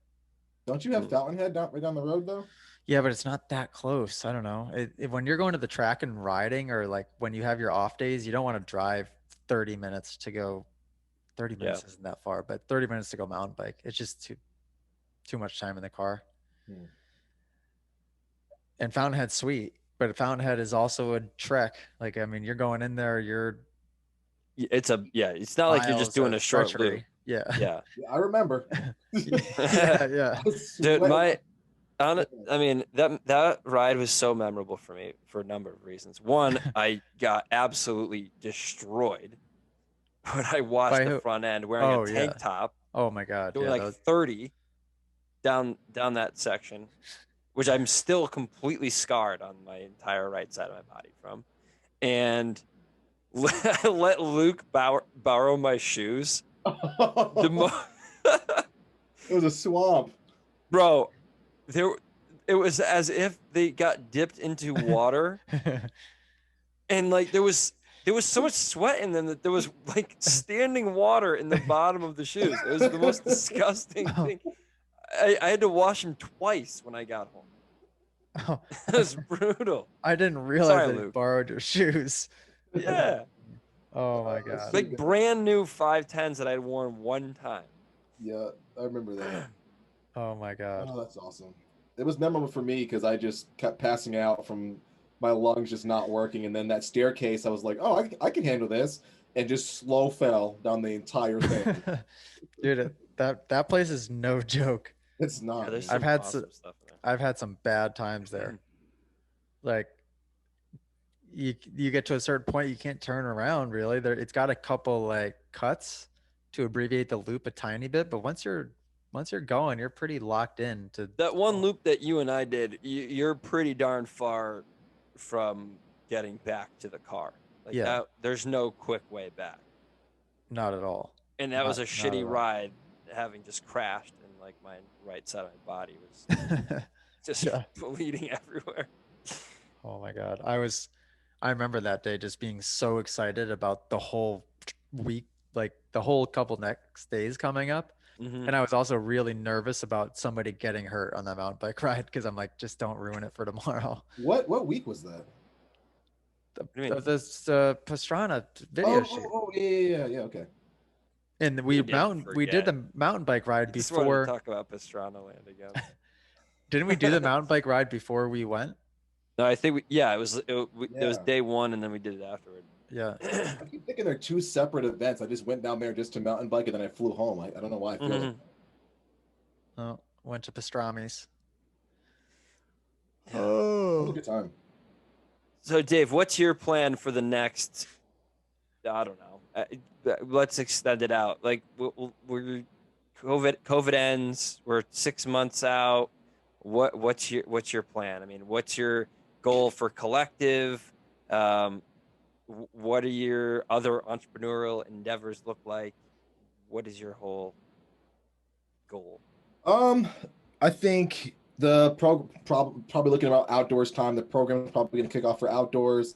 Don't you have Fountainhead right down the road though? Yeah, but it's not that close. I don't know. When you're going to the track and riding, or like when you have your off days, you don't want to drive 30 minutes to go. 30 minutes isn't that far, but 30 minutes to go mountain bike. It's just too much time in the car. And Fountainhead's sweet. But Fountainhead is also a trek. Like, I mean, you're going in there, it's not like you're just doing a short loop. Yeah. I remember. yeah. Dude, I mean, that ride was so memorable for me for a number of reasons. One, I got absolutely destroyed when I watched the front end wearing a tank top. Oh my God. Doing 30 down that section, which I'm still completely scarred on my entire right side of my body from. And let Luke borrow my shoes. It was a swamp. Bro, it was as if they got dipped into water. And like there was so much sweat in them that there was like standing water in the bottom of the shoes. It was the most disgusting thing. I had to wash them twice when I got home. Oh, it was brutal. I didn't realize that you borrowed your shoes. Yeah. Oh my God. Like brand new 510s that I'd worn one time. Yeah, I remember that. Oh my God. Oh, that's awesome. It was memorable for me because I just kept passing out from my lungs just not working. And then that staircase, I was like, oh, I can handle this. And just slow fell down the entire thing. Dude, that place is no joke. It's not. Yeah, I've had some bad times there. Like you get to a certain point, you can't turn around really. It's got a couple like cuts to abbreviate the loop a tiny bit, but once you're going, you're pretty locked in to that one loop that you and I did. You're pretty darn far from getting back to the car. Like there's no quick way back. Not at all. And that was a shitty ride, having just crashed, and like my right side of my body was just bleeding everywhere. Oh my God. I remember that day just being so excited about the whole week, like the whole couple next days coming up. And I was also really nervous about somebody getting hurt on that mountain bike ride because I'm like, just don't ruin it for tomorrow. What week was that? This Pastrana video shoot. Oh yeah, okay. And we did the mountain bike ride before. Talk about Pastrana Land again. Didn't we do the mountain bike ride before we went? No, I think it was day one, and then we did it afterward. Yeah. I keep thinking they're two separate events. I just went down there just to mountain bike, and then I flew home. I don't know why I feel like. Oh, went to Pastrami's. Oh, good time. So, Dave, what's your plan for the next? I don't know. Let's extend it out. Like we're COVID ends. We're 6 months out. What's your plan? I mean, what's your goal for collective? What are your other entrepreneurial endeavors look like? What is your whole goal? I think the probably looking about outdoors time. The program is probably going to kick off for outdoors,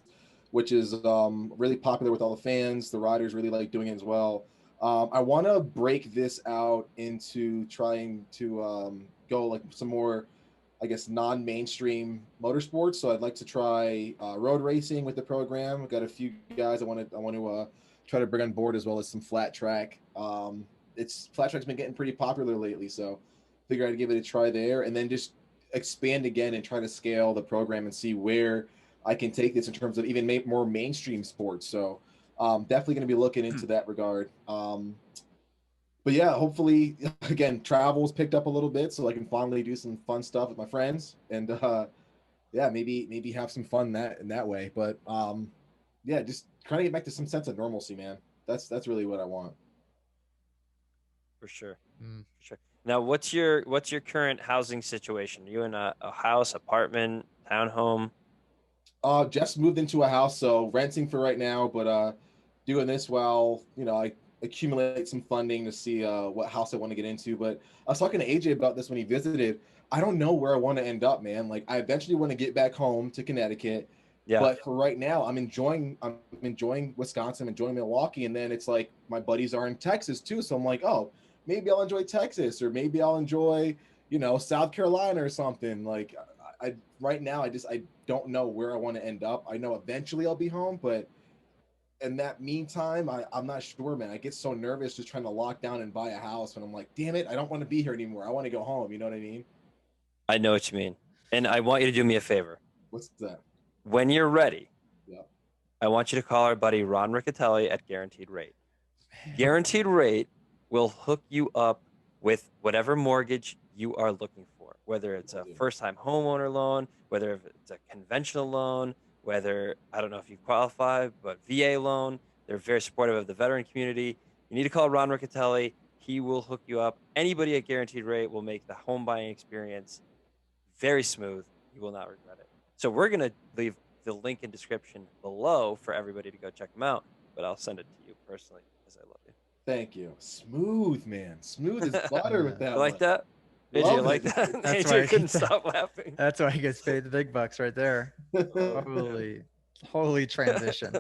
which is really popular with all the fans. The riders really like doing it as well. I want to break this out into trying to go like some more I guess, non-mainstream motorsports. So I'd like to try road racing with the program. I've got a few guys I want to try to bring on board, as well as some flat track. Flat track's been getting pretty popular lately, so figure I'd give it a try there, and then just expand again and try to scale the program and see where I can take this in terms of even more mainstream sports. So definitely going to be looking into that regard. But yeah, hopefully, again, travel's picked up a little bit, so I can finally do some fun stuff with my friends, and yeah, maybe have some fun in that way. But yeah, just trying to get back to some sense of normalcy, man. That's really what I want. For sure. For sure. Now, what's your current housing situation? Are you in a house, apartment, townhome? Just moved into a house, so renting for right now, but doing this while, I accumulate some funding to see what house I want to get into. But I was talking to AJ about this when he visited. I don't know where I want to end up, man. Like, I eventually want to get back home to Connecticut. Yeah. But for right now, I'm enjoying Wisconsin, I'm enjoying Milwaukee, and then it's like my buddies are in Texas too. So I'm like, oh, maybe I'll enjoy Texas, or maybe I'll enjoy, South Carolina or something. Like, I right now, I don't know where I want to end up. I know eventually I'll be home, but in that meantime, I'm not sure, man. I get so nervous just trying to lock down and buy a house, and I'm like, damn it, I don't want to be here anymore. I want to go home. You know what I mean? I know what you mean. And I want you to do me a favor. What's that? When you're ready, yeah, I want you to call our buddy Ron Riccatelli at Guaranteed Rate. Guaranteed Rate will hook you up with whatever mortgage you are looking for, whether it's a first-time homeowner loan, whether it's a conventional loan, whether, I don't know if you qualify, but VA loan. They're very supportive of the veteran community. You need to call Ron Riccatelli. He will hook you up. Anybody at Guaranteed Rate will make the home buying experience very smooth. You will not regret it. So we're going to leave the link in description below for everybody to go check them out, but I'll send it to you personally because I love you. Thank you. Smooth, man. Smooth as butter with that. You like that? AJ, you like that? That's AJ couldn't stop laughing. That's why he gets paid the big bucks right there. Holy transition.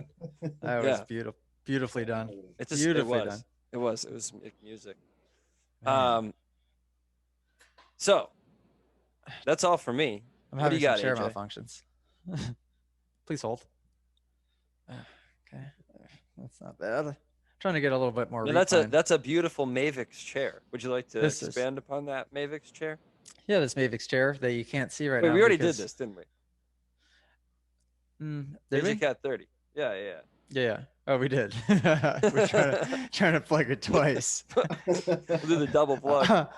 That was beautiful. Beautifully done. It was music. So that's all for me. I'm having some chair malfunctions. Please hold. Okay, that's not bad. Trying to get a little bit more. That's a beautiful Mavix chair. Would you like to expand upon that Mavix chair? Yeah, this Mavix chair that you can't see right now. We already did this, didn't we? Did we? Cat 30. Yeah. Oh, we did. We're trying to plug it twice. We'll do the double plug.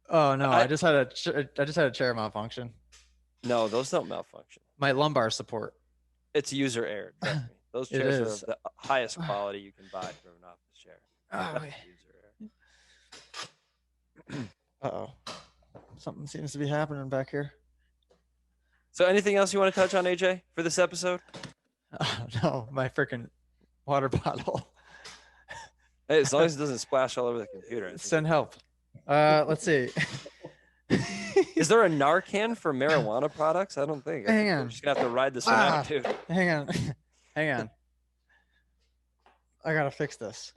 Oh no, I just had a chair malfunction. No, those don't malfunction. My lumbar support. It's user error. Trust me. Those chairs are of the highest quality you can buy from an office chair. Uh-oh. Something seems to be happening back here. So anything else you want to touch on, AJ, for this episode? No, my freaking water bottle. Hey, as long as it doesn't splash all over the computer. Send help. Let's see. Is there a Narcan for marijuana products? I don't think. Hang on. I'm just going to have to ride this one out, too. Hang on. I got to fix this.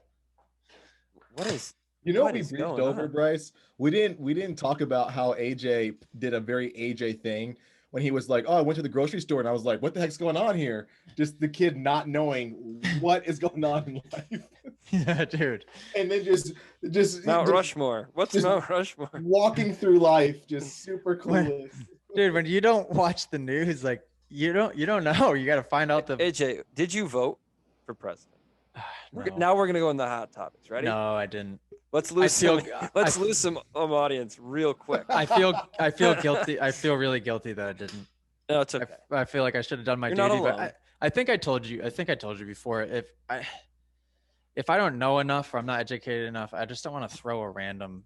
What is... what we briefed over, Bryce? We didn't talk about how AJ did a very AJ thing when he was like, "Oh, I went to the grocery store," and I was like, "What the heck's going on here?" Just the kid not knowing what is going on in life. Yeah, dude. And then just Mount Rushmore. What's Mount Rushmore? Walking through life, just super clueless. Dude, when you don't watch the news, like you don't know. You got to find out the. AJ, did you vote for president? No. Now we're gonna go on the hot topics. Ready? No, I didn't. Let's lose some audience real quick. I feel guilty. I feel really guilty that I didn't. No, it's okay. I feel like I should have done my duty, but I think I told you before. If I don't know enough or I'm not educated enough, I just don't want to throw a random.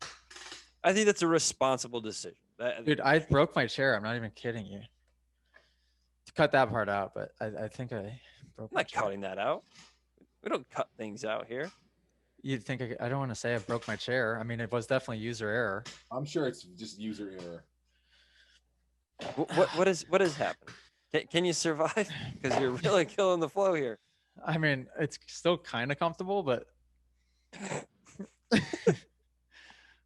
I think that's a responsible decision. Dude, I broke my chair. I'm not even kidding you. Cut that part out, but I think I broke. I'm not cutting that out. We don't cut things out here. You'd think I don't want to say I broke my chair. I mean, it was definitely user error. I'm sure it's just user error. What is happening? Can you survive? Because you're really killing the flow here. I mean, it's still kind of comfortable, but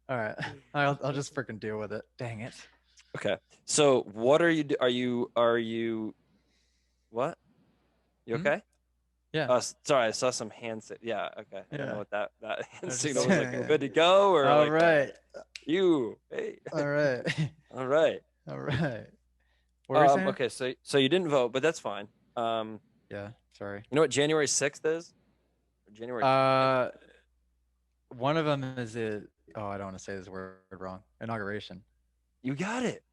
All right. I'll just freaking deal with it. Dang it. Okay. So what are you? Are you? What? You okay? Yeah. Sorry, I saw some hands. Yeah. Okay. I don't know Yeah. what that hand just signal was like. saying. Good to go, or All like right. you. Hey. All right. All right. All right. What were you saying? Okay. So you didn't vote, but that's fine. Yeah. Sorry. You know what January 6th is? Or January 20th? One of them is I don't want to say this word wrong. Inauguration. You got it.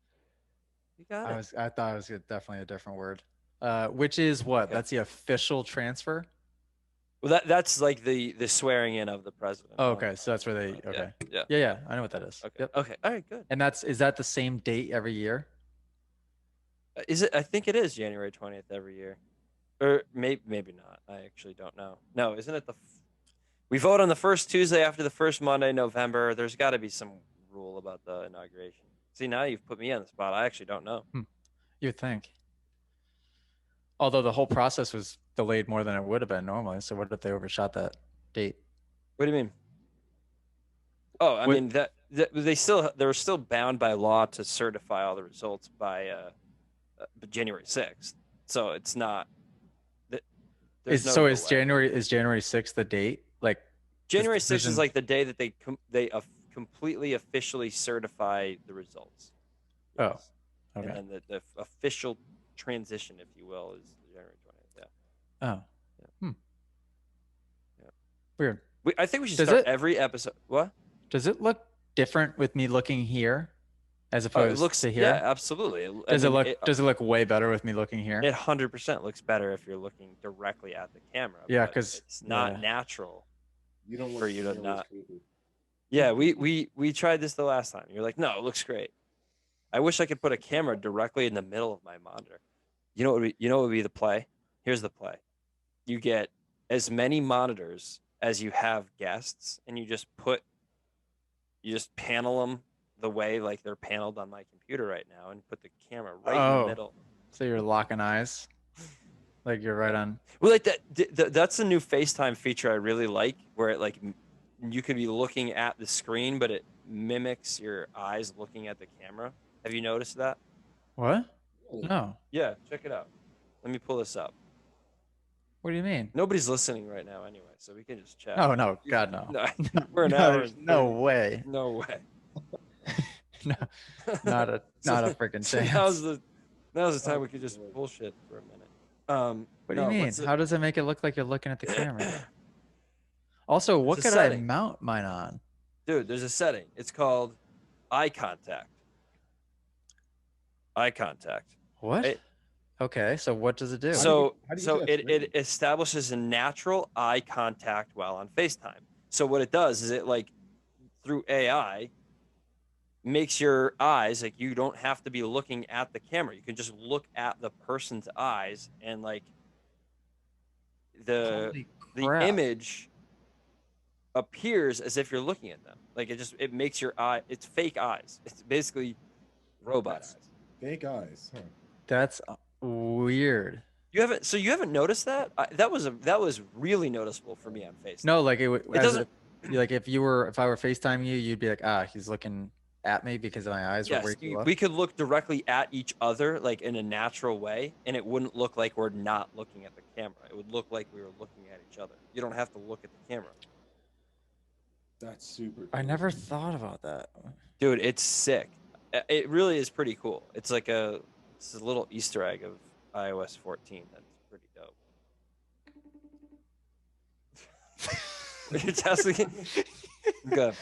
You got it. I thought it was definitely a different word. Which is what? Okay. That's the official transfer? Well, that's like the swearing in of the president. Oh, okay. So that's where they okay. Yeah. I know what that is. Okay. Yep. Okay. All right. Good. And is that the same date every year? Is it? I think it is January 20th every year, or maybe not. I actually don't know. No, isn't it we vote on the first Tuesday after the first Monday in November. There's got to be some rule about the inauguration. See, now you've put me on the spot. I actually don't know. You'd think. Although the whole process was delayed more than it would have been normally. So what if they overshot that date? What do you mean? Oh, I mean that they were still bound by law to certify all the results by January 6th. So it's not. Is January 6th the date? Like January 6th is like the day that they completely officially certify the results. Yes. Oh, okay. And then the official transition, if you will, is January 20th. Yeah. Oh. Yeah. Yeah. Weird. I think we should start every episode. What? Does it look different with me looking here as opposed to here? Yeah, absolutely. Does it look way better with me looking here? It 100% looks better if you're looking directly at the camera. Yeah, because it's not natural. You don't for you to not. Yeah, we tried this the last time. You're like, no, it looks great. I wish I could put a camera directly in the middle of my monitor. You know what would be the play? Here's the play. You get as many monitors as you have guests, and you just panel them the way like they're paneled on my computer right now, and put the camera right in the middle. So you're locking eyes, like you're right on. Well, like that's a new FaceTime feature I really like, where it like you could be looking at the screen, but it mimics your eyes looking at the camera. Have you noticed that? What? No. Yeah, check it out. Let me pull this up. What do you mean? Nobody's listening right now anyway, so we can just chat. Oh, no. God, no. We're an hour. No way. No way. No, not a freaking chance. Now's the time we could just bullshit for a minute. What do you mean? How does it make it look like you're looking at the camera? Also, what could I mount mine on? Dude, there's a setting. It's called eye contact. Eye contact. What? Okay, so what does it do? So it establishes a natural eye contact while on FaceTime. So what it does is it like through AI makes your eyes like you don't have to be looking at the camera. You can just look at the person's eyes, and like the image appears as if you're looking at them. Like it makes your eye. It's fake eyes. It's basically robot eyes. Fake eyes. Huh. That's weird. You haven't noticed that? That was really noticeable for me on FaceTime. No, like it doesn't. Like if I were FaceTiming you, you'd be like, he's looking at me because my eyes were way too low. We could look directly at each other like in a natural way, and it wouldn't look like we're not looking at the camera. It would look like we were looking at each other. You don't have to look at the camera. That's super cool. I never thought about that. Dude, it's sick. It really is pretty cool. It's like a little Easter egg of iOS 14. That's pretty dope. You're testing it? Okay.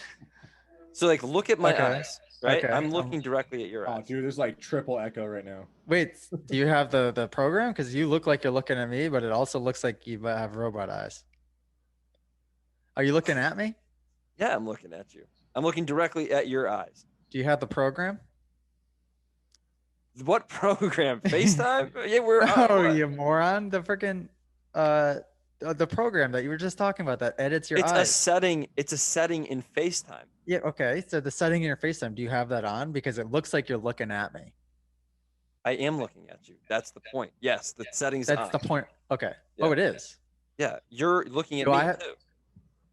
So like look at my eyes, right? Okay. I'm looking directly at your eyes. Oh, dude, there's like triple echo right now. Wait, do you have the program? Because you look like you're looking at me, but it also looks like you have robot eyes. Are you looking at me? Yeah, I'm looking at you. I'm looking directly at your eyes. Do you have the program? What program? FaceTime? Yeah, you moron. The freaking the program that you were just talking about that edits your eyes. It's a setting in FaceTime. Yeah, okay. So the setting in your FaceTime, do you have that on? Because it looks like you're looking at me. I am looking at you. That's the point. Yes, the setting's That's on. the point. Okay. Yeah. Oh, it is. Yeah, you're looking at me too.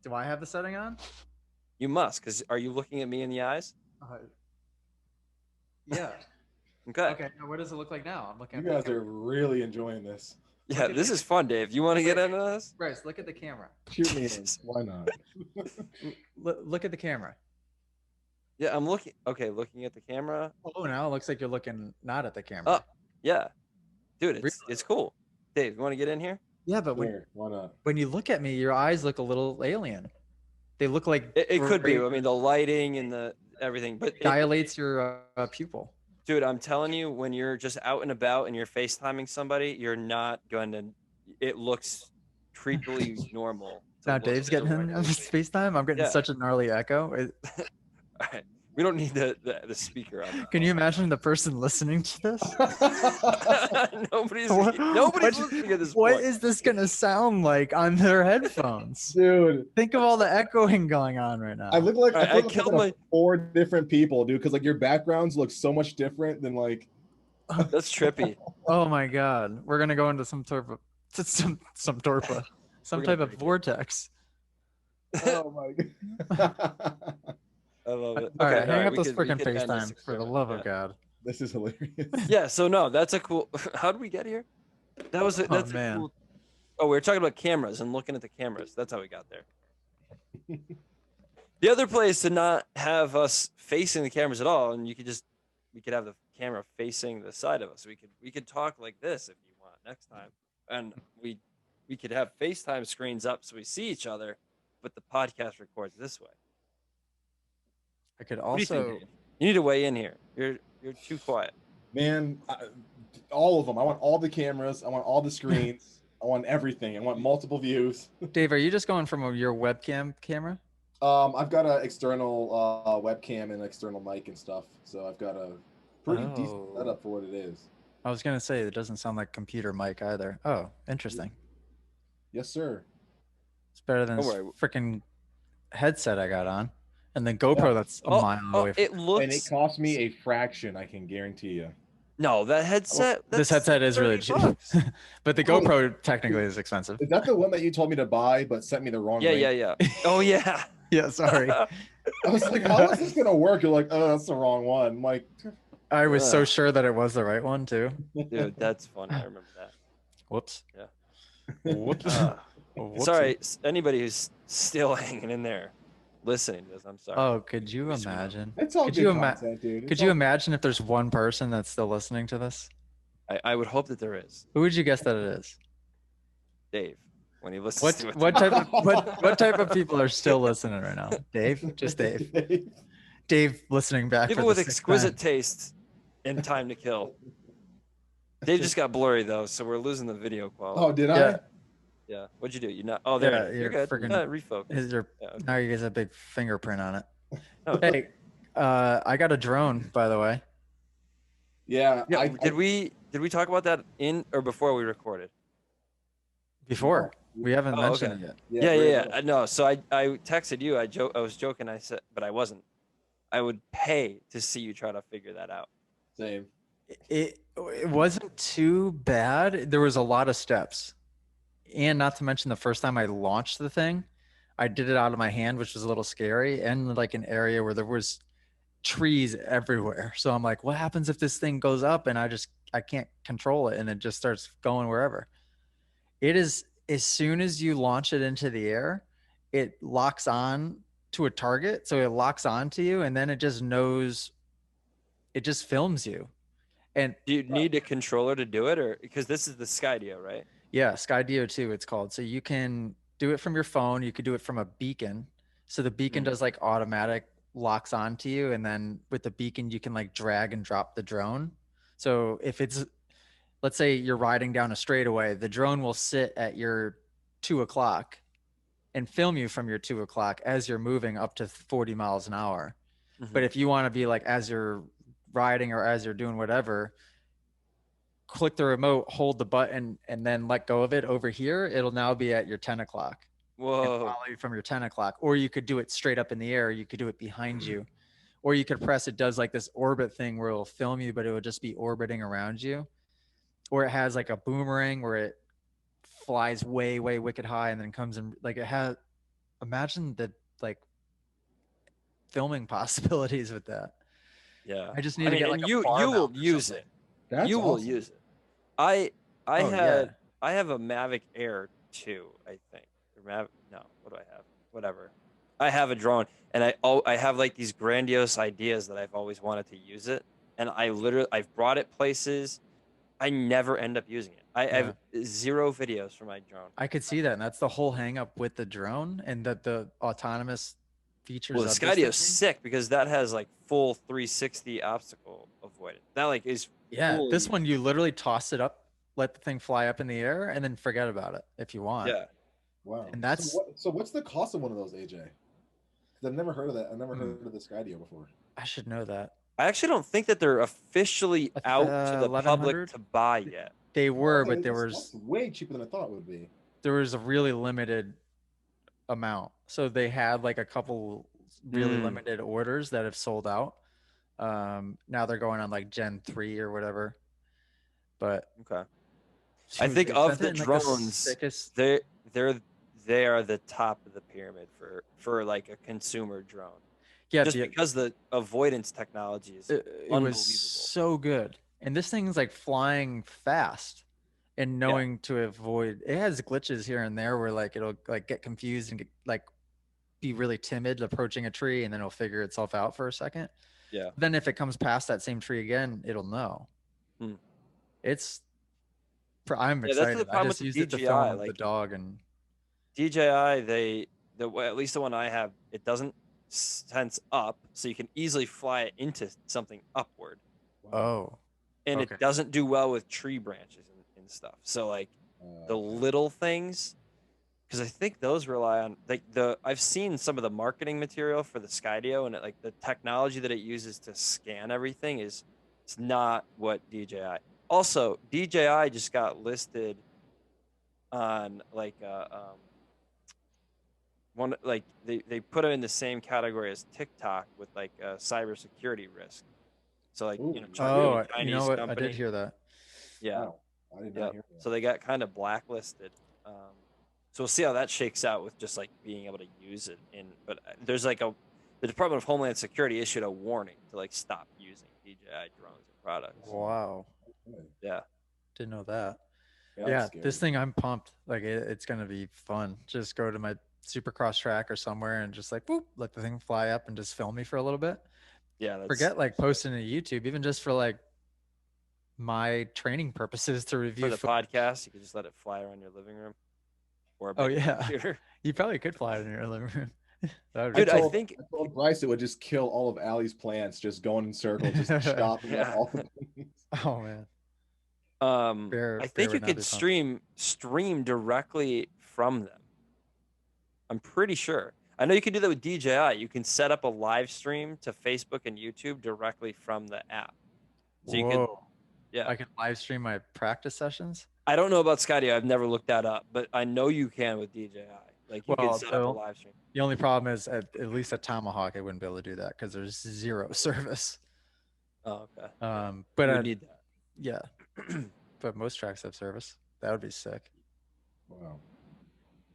Do I have the setting on? You must, because are you looking at me in the eyes? Yeah. Okay. Okay. Now what does it look like now? I'm looking You at guys are really enjoying this. Yeah, this is fun, Dave. You want to get into this? Bryce, look at the camera. Shoot me in. Why not? Look at the camera. Yeah, I'm looking. Okay, looking at the camera. Oh, now it looks like you're looking not at the camera. Oh, yeah, dude, Really? it's cool. Dave, you want to get in here? Yeah, but Sure, why not? when you look at me, your eyes look a little alien. They look like It could be. I mean, the lighting and the everything, but dilates your pupil. dude, I'm telling you, when you're just out and about and you're FaceTiming somebody, you're not going to. It looks creepily normal. Now Dave's getting in on this FaceTime. I'm getting such a gnarly echo. All right. We don't need the speaker on. Can you imagine the person listening to this? Nobody's listening at this What point. is this gonna sound like on their headphones? Dude, Think of all the echoing going on right now. I look like I killed my 4 different people, dude, because like your backgrounds look so much different than like. That's trippy. Oh my god, we're gonna go into some type of vortex. Oh my god. I love it. All right, hang up we this could- freaking we could end this FaceTime for the love of yeah. God. This is hilarious. Yeah. So no, that's a cool. How did we get here? That's man. a cool. Oh, we were talking about cameras and looking at the cameras. That's how we got there. The other play is to not have us facing the cameras at all, and we could have the camera facing the side of us. We could talk like this if you want next time, and we could have FaceTime screens up so we see each other, but the podcast records this way. I could What do you think, also. Dave? You need to weigh in here. You're too quiet. Man, all of them. I want all the cameras. I want all the screens. I want everything. I want multiple views. Dave, are you just going from your webcam camera? I've got an external webcam and external mic and stuff. So I've got a pretty decent setup for what it is. I was gonna say it doesn't sound like computer mic either. Oh, interesting. Yes, sir. It's better than this freaking headset I got on, and the GoPro that's a mile away. It looks. And it cost me a fraction, I can guarantee you. No, that headset. This headset is really cheap, but the GoPro technically is expensive. Is that the one that you told me to buy but sent me the wrong link? Yeah. Oh yeah. Yeah, sorry. I was like, how is this gonna work? You're like, oh, that's the wrong one. I'm like, I was so sure that it was the right one too. Dude, that's funny. I remember that. Whoops. Yeah. Whoops. Sorry, anybody who's still hanging in there, listening to this. I'm sorry. Oh, could you imagine? it's all Could good you content, dude. Could you imagine if there's one person that's still listening to this? I would hope that there is. Who would you guess that it is? Dave, when he listens to it. What type of people are still listening right now? Dave? Just Dave. Dave listening back. People for with the sixth exquisite time. taste and time to kill. Dave just got blurry though, so we're losing the video quality. Oh, did Yeah. Yeah. What'd you do? You not? Oh, there. Yeah, You're you're good. friggin- Refocus. Okay. Now you guys have a big fingerprint on it. Oh, Hey, I got a drone, by the way. Yeah. yeah. Did we talk about that in or before we recorded? Before. We haven't Oh, mentioned okay. it yet. Yeah. No. So I texted you. I was joking. I said, but I wasn't. I would pay to see you try to figure that out. Same. It wasn't too bad. There was a lot of steps. And not to mention the first time I launched the thing, I did it out of my hand, which was a little scary, and like an area where there was trees everywhere. So I'm like, what happens if this thing goes up and I can't control it and it just starts going wherever? It is, as soon as you launch it into the air, it locks on to a target. So it locks on to you and then it just knows, it just films you. And do you need a controller to do it, or because this is the Skydio, right? Yeah, Skydio 2 it's called. So you can do it from your phone. You could do it from a beacon. So the beacon does like automatic locks onto you. And then with the beacon, you can like drag and drop the drone. So if it's, let's say you're riding down a straightaway, the drone will sit at your 2 o'clock and film you from your 2 o'clock as you're moving up to 40 miles an hour. Mm-hmm. But if you want to be like, as you're riding or as you're doing whatever, click the remote, hold the button, and then let go of it over here. It'll now be at your 10 o'clock. Whoa. And follow you from your 10 o'clock. Or you could do it straight up in the air. You could do it behind you. Or you could press, it does like this orbit thing where it'll film you, but it will just be orbiting around you. Or it has like a boomerang where it flies way, way wicked high and then comes in, like it has, imagine the like filming possibilities with that. Yeah. I just need to get like and a you bar will mount or use something. it. That's You will awesome. use it. I Oh, yeah. I have a Mavic Air 2, I think. No, what do I have? Whatever. I have a drone, and I have like these grandiose ideas that I've always wanted to use it, and I've brought it places. I never end up using it. I have Yeah. 0 videos for my drone. I could see that, and that's the whole hang up with the drone and that the autonomous features Well, the of this Skydio's thing. sick because that has like full 360 obstacle avoidance. That like is Yeah, this fully, one you literally toss it up, let the thing fly up in the air, and then forget about it if you want. yeah. Wow. And that's So what's the cost of one of those, AJ? Because I've never heard of that. I've never heard of the Skydio before. I should know that. I actually don't think that they're officially out to the public 1100? to buy yet. They were, Okay, but that's way cheaper than I thought it would be. there was a really limited amount. So they had like a couple really limited orders that have sold out. Now they're going on like Gen 3 or whatever. But Okay. I dude, think they of sent the it in, like, drones, sickest. they are the top of the pyramid for like a consumer drone. Yeah, Just because the avoidance technology is it unbelievable. was so good. And this thing's like flying fast and knowing to avoid. It has glitches here and there where like it'll like get confused and get, like be really timid approaching a tree, and then it'll figure itself out for a second. Yeah. Then if it comes past that same tree again, it'll know. It's. I'm Yeah, that's the excited. I problem just with used the it to DJI. film the Like dog and. DJI, at least the one I have, it doesn't sense up, so you can easily fly it into something upward. Oh. And Okay. it doesn't do well with tree branches and stuff. So like the little things, because I think those rely on like I've seen some of the marketing material for the Skydio, and like the technology that it uses to scan everything it's not what DJI. Also, DJI just got listed on like one, like they put it in the same category as TikTok with like a cybersecurity risk. So like Ooh, Oh, Chinese you know what? company. I did hear that. Yeah. Wow. I did not hear that. So they got kind of blacklisted. So we'll see how that shakes out with just like being able to use it but there's like the Department of Homeland Security issued a warning to like stop using DJI drones and products. Wow. Yeah. Didn't know that. Yeah, Yeah, this thing, I'm pumped. Like it's gonna be fun. Just go to my Supercross track or somewhere and just like whoop, let the thing fly up and just film me for a little bit. Yeah, Forget like posting to YouTube, even just for like my training purposes to review for the podcast. You can just let it fly around your living room or a big computer. You probably could fly it in your living room. Dude, I told Bryce it would just kill all of Allie's plants, just going in circles, just chopping up all the things. Oh man. I think you could stream directly from them. I'm pretty sure. I know you can do that with DJI. You can set up a live stream to Facebook and YouTube directly from the app. So you could, yeah. I can live stream my practice sessions. I don't know about Skydio. I've never looked that up, but I know you can with DJI. Like you can set up a live stream. The only problem is at least at Tomahawk, I wouldn't be able to do that because there's 0 service. Oh, okay. But I need that. Yeah. But most tracks have service. That would be sick. Wow.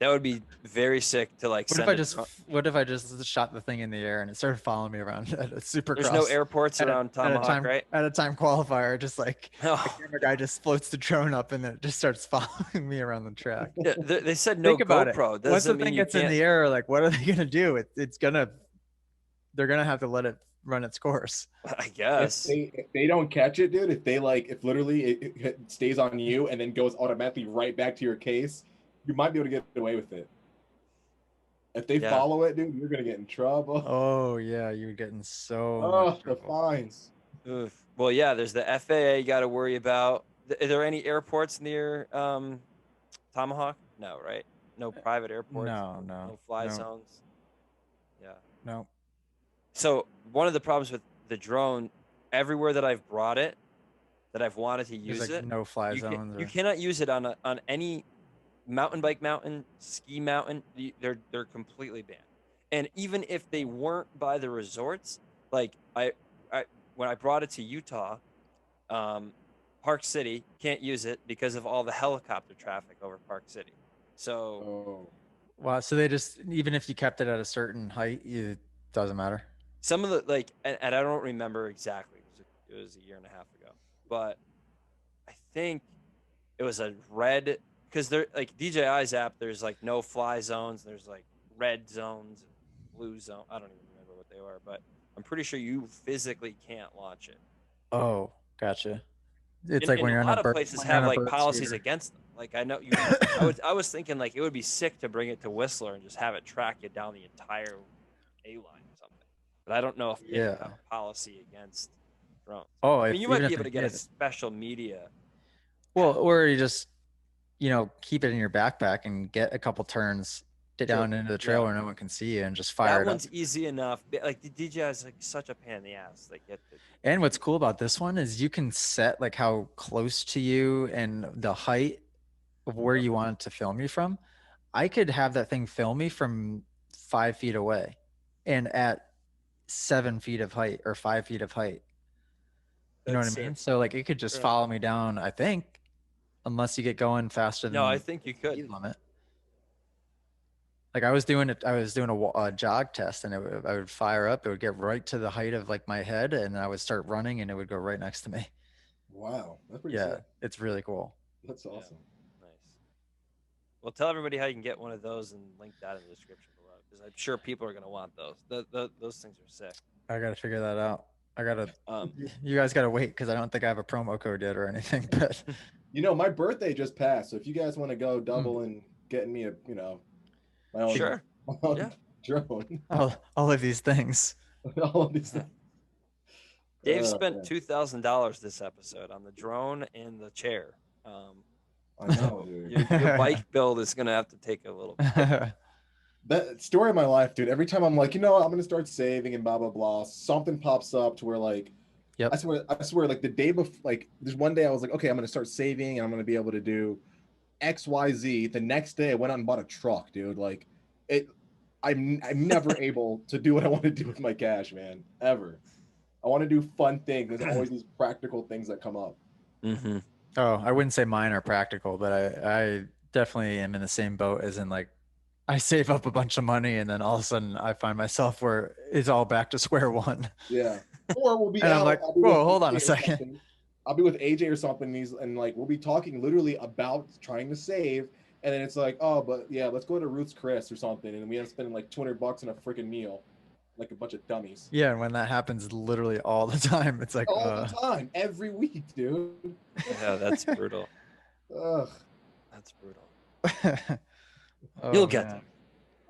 That would be very sick to like. What if I just shot the thing in the air and it started following me around at a Supercross? There's no airports around Tomahawk, right? At a time qualifier, just like the camera guy just floats the drone up and then it just starts following me around the track. Yeah, they said no GoPro. Once the thing gets in the air, like what are they gonna do? They're gonna have to let it run its course. I guess. If they don't catch it, dude, if literally it stays on you and then goes automatically right back to your case, you might be able to get away with it. If they follow it, dude, you're gonna get in trouble. Oh yeah, you're getting so much trouble. The fines. Oof. Well, yeah, there's the FAA you got to worry about. Are there any airports near Tomahawk? No, right? No private airports. No fly zones. Yeah. No. So one of the problems with the drone, everywhere that I've brought it, that I've wanted to use it, no fly zones. You cannot use it on any mountain bike mountain, ski mountain. They're completely banned. And even if they weren't by the resorts, like when I brought it to Utah, Park City can't use it because of all the helicopter traffic over Park City. So. Wow. So they just, even if you kept it at a certain height, it doesn't matter. some of the like, and I don't remember exactly. It was a year and a half ago, but I think it was a red because there like DJI's app. There's like no fly zones. There's like red zones and blue zone. I don't even remember what they were, but I'm pretty sure you physically can't launch it. Oh, gotcha. It's like And when a you're on a lot of bird places when you're on have a like bird policies scooter. against them. Like I know you. I was thinking like it would be sick to bring it to Whistler and just have it track you down the entire A line or something. But I don't know if they have Yeah. a policy against drones. Oh, I mean, you might even be if able they to get a did. special media. Well, or you just, keep it in your backpack and get a couple turns down into the trail Yeah. where no one can see you and just fire That it up. one's easy enough. Like the DJI is like such a pain in the ass. Like get the, And what's cool about this one is you can set like how close to you and the height of where you want it to film you from. I could have that thing film me from 5 feet away and at 7 feet of height or 5 feet of height. You know what That's I mean? sick. So like it could just follow me down, I think, unless you get going faster No, I than think you the could. speed limit. Like I was doing it, I was doing a jog test, and I would fire up. It would get right to the height of like my head, and I would start running, and it would go right next to me. Wow, that's pretty Yeah, sick. it's really cool. That's awesome. Nice. Well, tell everybody how you can get one of those and link that in the description below because I'm sure people are going to want those. Those things are sick. I gotta figure that out. I gotta. Um, You guys gotta wait because I don't think I have a promo code yet or anything. But My birthday just passed, so if you guys want to go double and getting me a, my own, Sure. my own Yeah. drone, all of these things. all of these things. Dave spent $2,000 this episode on the drone and the chair. I know, dude. Your bike build is going to have to take a little bit. That story of my life, dude. Every time I'm like, I'm gonna start saving and blah blah blah, something pops up to where like, Yep. I swear, like the day before, like there's one day I was like, okay, I'm gonna start saving and I'm gonna be able to do X, Y, Z. The next day I went out and bought a truck, dude. Like I'm never able to do what I want to do with my cash, man. Ever. I want to do fun things. There's always these practical things that come up. Mm-hmm. Oh, I wouldn't say mine are practical, but I definitely am in the same boat as in like I save up a bunch of money and then all of a sudden I find myself where it's all back to square one. Yeah. Or we'll be And out. I'm like, whoa, hold on a second. I'll be with AJ or something, and like we'll be talking literally about trying to save, and then it's like, oh, but yeah, let's go to Ruth's Chris or something, and we end up spending like $200 on a freaking meal, like a bunch of dummies. Yeah, and when that happens literally all the time, it's like all the time, every week, dude. Yeah, that's brutal. Ugh. That's brutal. You'll get them.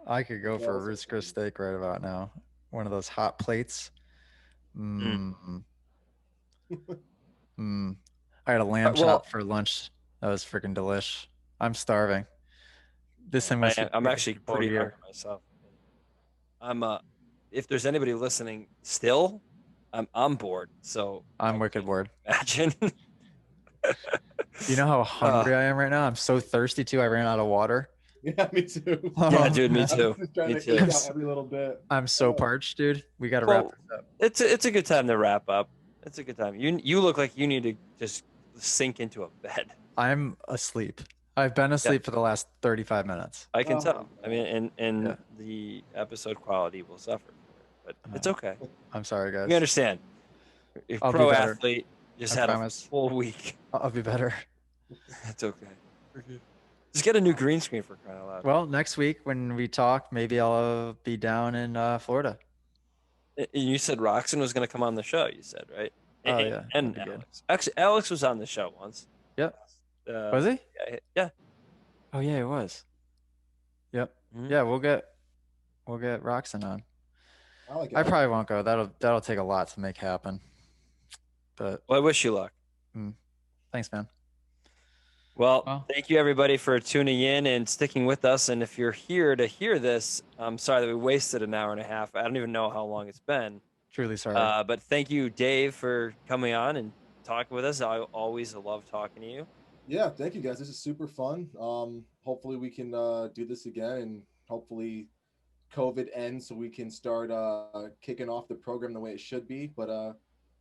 I could go for a Ruth's Chris steak right about now. One of those hot plates. I had a lamb chop for lunch. That was freaking delish. I'm starving. This thing was. I'm actually pretty hungry myself. If there's anybody listening still, I'm bored. So I'm wicked bored. Imagine. You know how hungry I am right now? I'm so thirsty too. I ran out of water. Yeah, me too. Yeah, dude, me too. Me too. Out every little bit. I'm so parched, dude. We got to wrap this up. It's a good time to wrap up. It's a good time. You look like you need to just sink into a bed. I'm asleep. I've been asleep for the last 35 minutes. I can tell. I mean, and the episode quality will suffer, but it's okay. I'm sorry, guys. We understand. If pro athlete just had a full week. I'll be better. It's okay. Just get a new green screen for crying out loud. Well, next week when we talk, maybe I'll be down in Florida. And you said Roxon was going to come on the show. You said, right? Oh yeah. And Alex. Actually, Alex was on the show once. Yep. Was he? Yeah. Oh yeah, it was. Yep. Mm-hmm. Yeah, we'll get Roxon on. I probably won't go. That'll take a lot to make happen. But I wish you luck. Thanks, man. Well, thank you everybody for tuning in and sticking with us. And if you're here to hear this, I'm sorry that we wasted an hour and a half. I don't even know how long it's been. Truly sorry. But thank you, Dave, for coming on and talking with us. I always love talking to you. Yeah, thank you guys. This is super fun. Hopefully we can do this again, and hopefully COVID ends so we can start kicking off the program the way it should be. But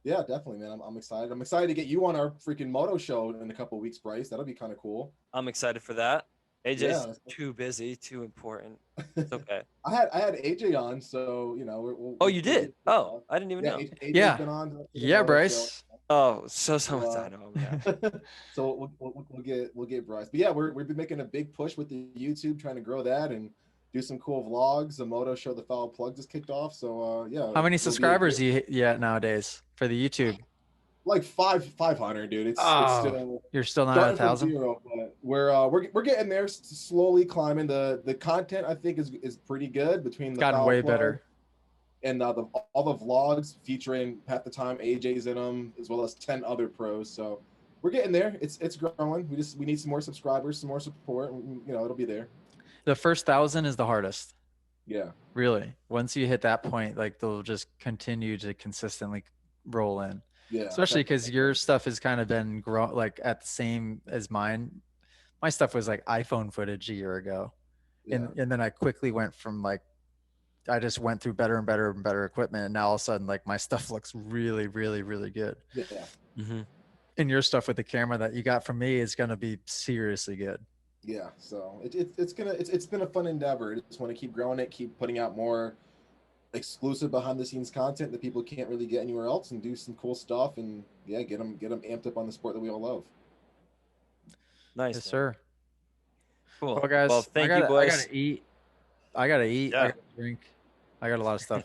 yeah, definitely, man. I'm excited. I'm excited to get you on our freaking moto show in a couple of weeks, Bryce. That'll be kind of cool. I'm excited for that. AJ's Yeah. too busy, too important. It's okay. I had AJ on, so you know. Oh, you did? Oh, I didn't even know. AJ's Yeah. been on. For the Yeah, moto show. Bryce. Oh, so much So, I know him. Yeah. so we'll get Bryce. But yeah, we've been making a big push with the YouTube, trying to grow that and do some cool vlogs. The moto show, the Foul Plug, just kicked off. So yeah. How many subscribers you at nowadays for the YouTube? Like 500, dude. It's still you're still not at starting from 1,000. 0, but we're getting there, slowly climbing. The content I think is pretty good between the Gotten Foul way Plug better. and all the vlogs featuring half the time AJ's in them, as well as 10 other pros. So we're getting there. It's growing. We need some more subscribers, some more support. You know, it'll be there. The first 1,000 is the hardest. Yeah. Really. Once you hit that point, like they'll just continue to consistently roll in. Yeah. Especially because your stuff has kind of been like at the same as mine. My stuff was like iPhone footage a year ago. Yeah. And then I quickly went from like, I just went through better and better and better equipment. And now all of a sudden, like my stuff looks really, really, really good. Yeah. Mm-hmm. And your stuff with the camera that you got from me is going to be seriously good. Yeah. So it's been a fun endeavor. I just want to keep growing it, keep putting out more exclusive behind the scenes content that people can't really get anywhere else, and do some cool stuff, and yeah, get them amped up on the sport that we all love. Nice. Yes, sir. Cool. Well, guys, Well, thank you, boys. I gotta eat. I Yeah. gotta drink. I got a lot of stuff.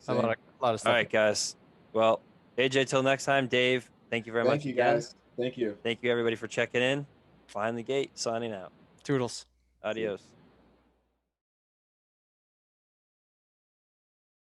a lot of stuff. All right, guys. Well, AJ, till next time. Dave, thank you very much. Thank you, guys. Thank you. Thank you, everybody, for checking in. Behind the Gate, signing out. Toodles. Adios.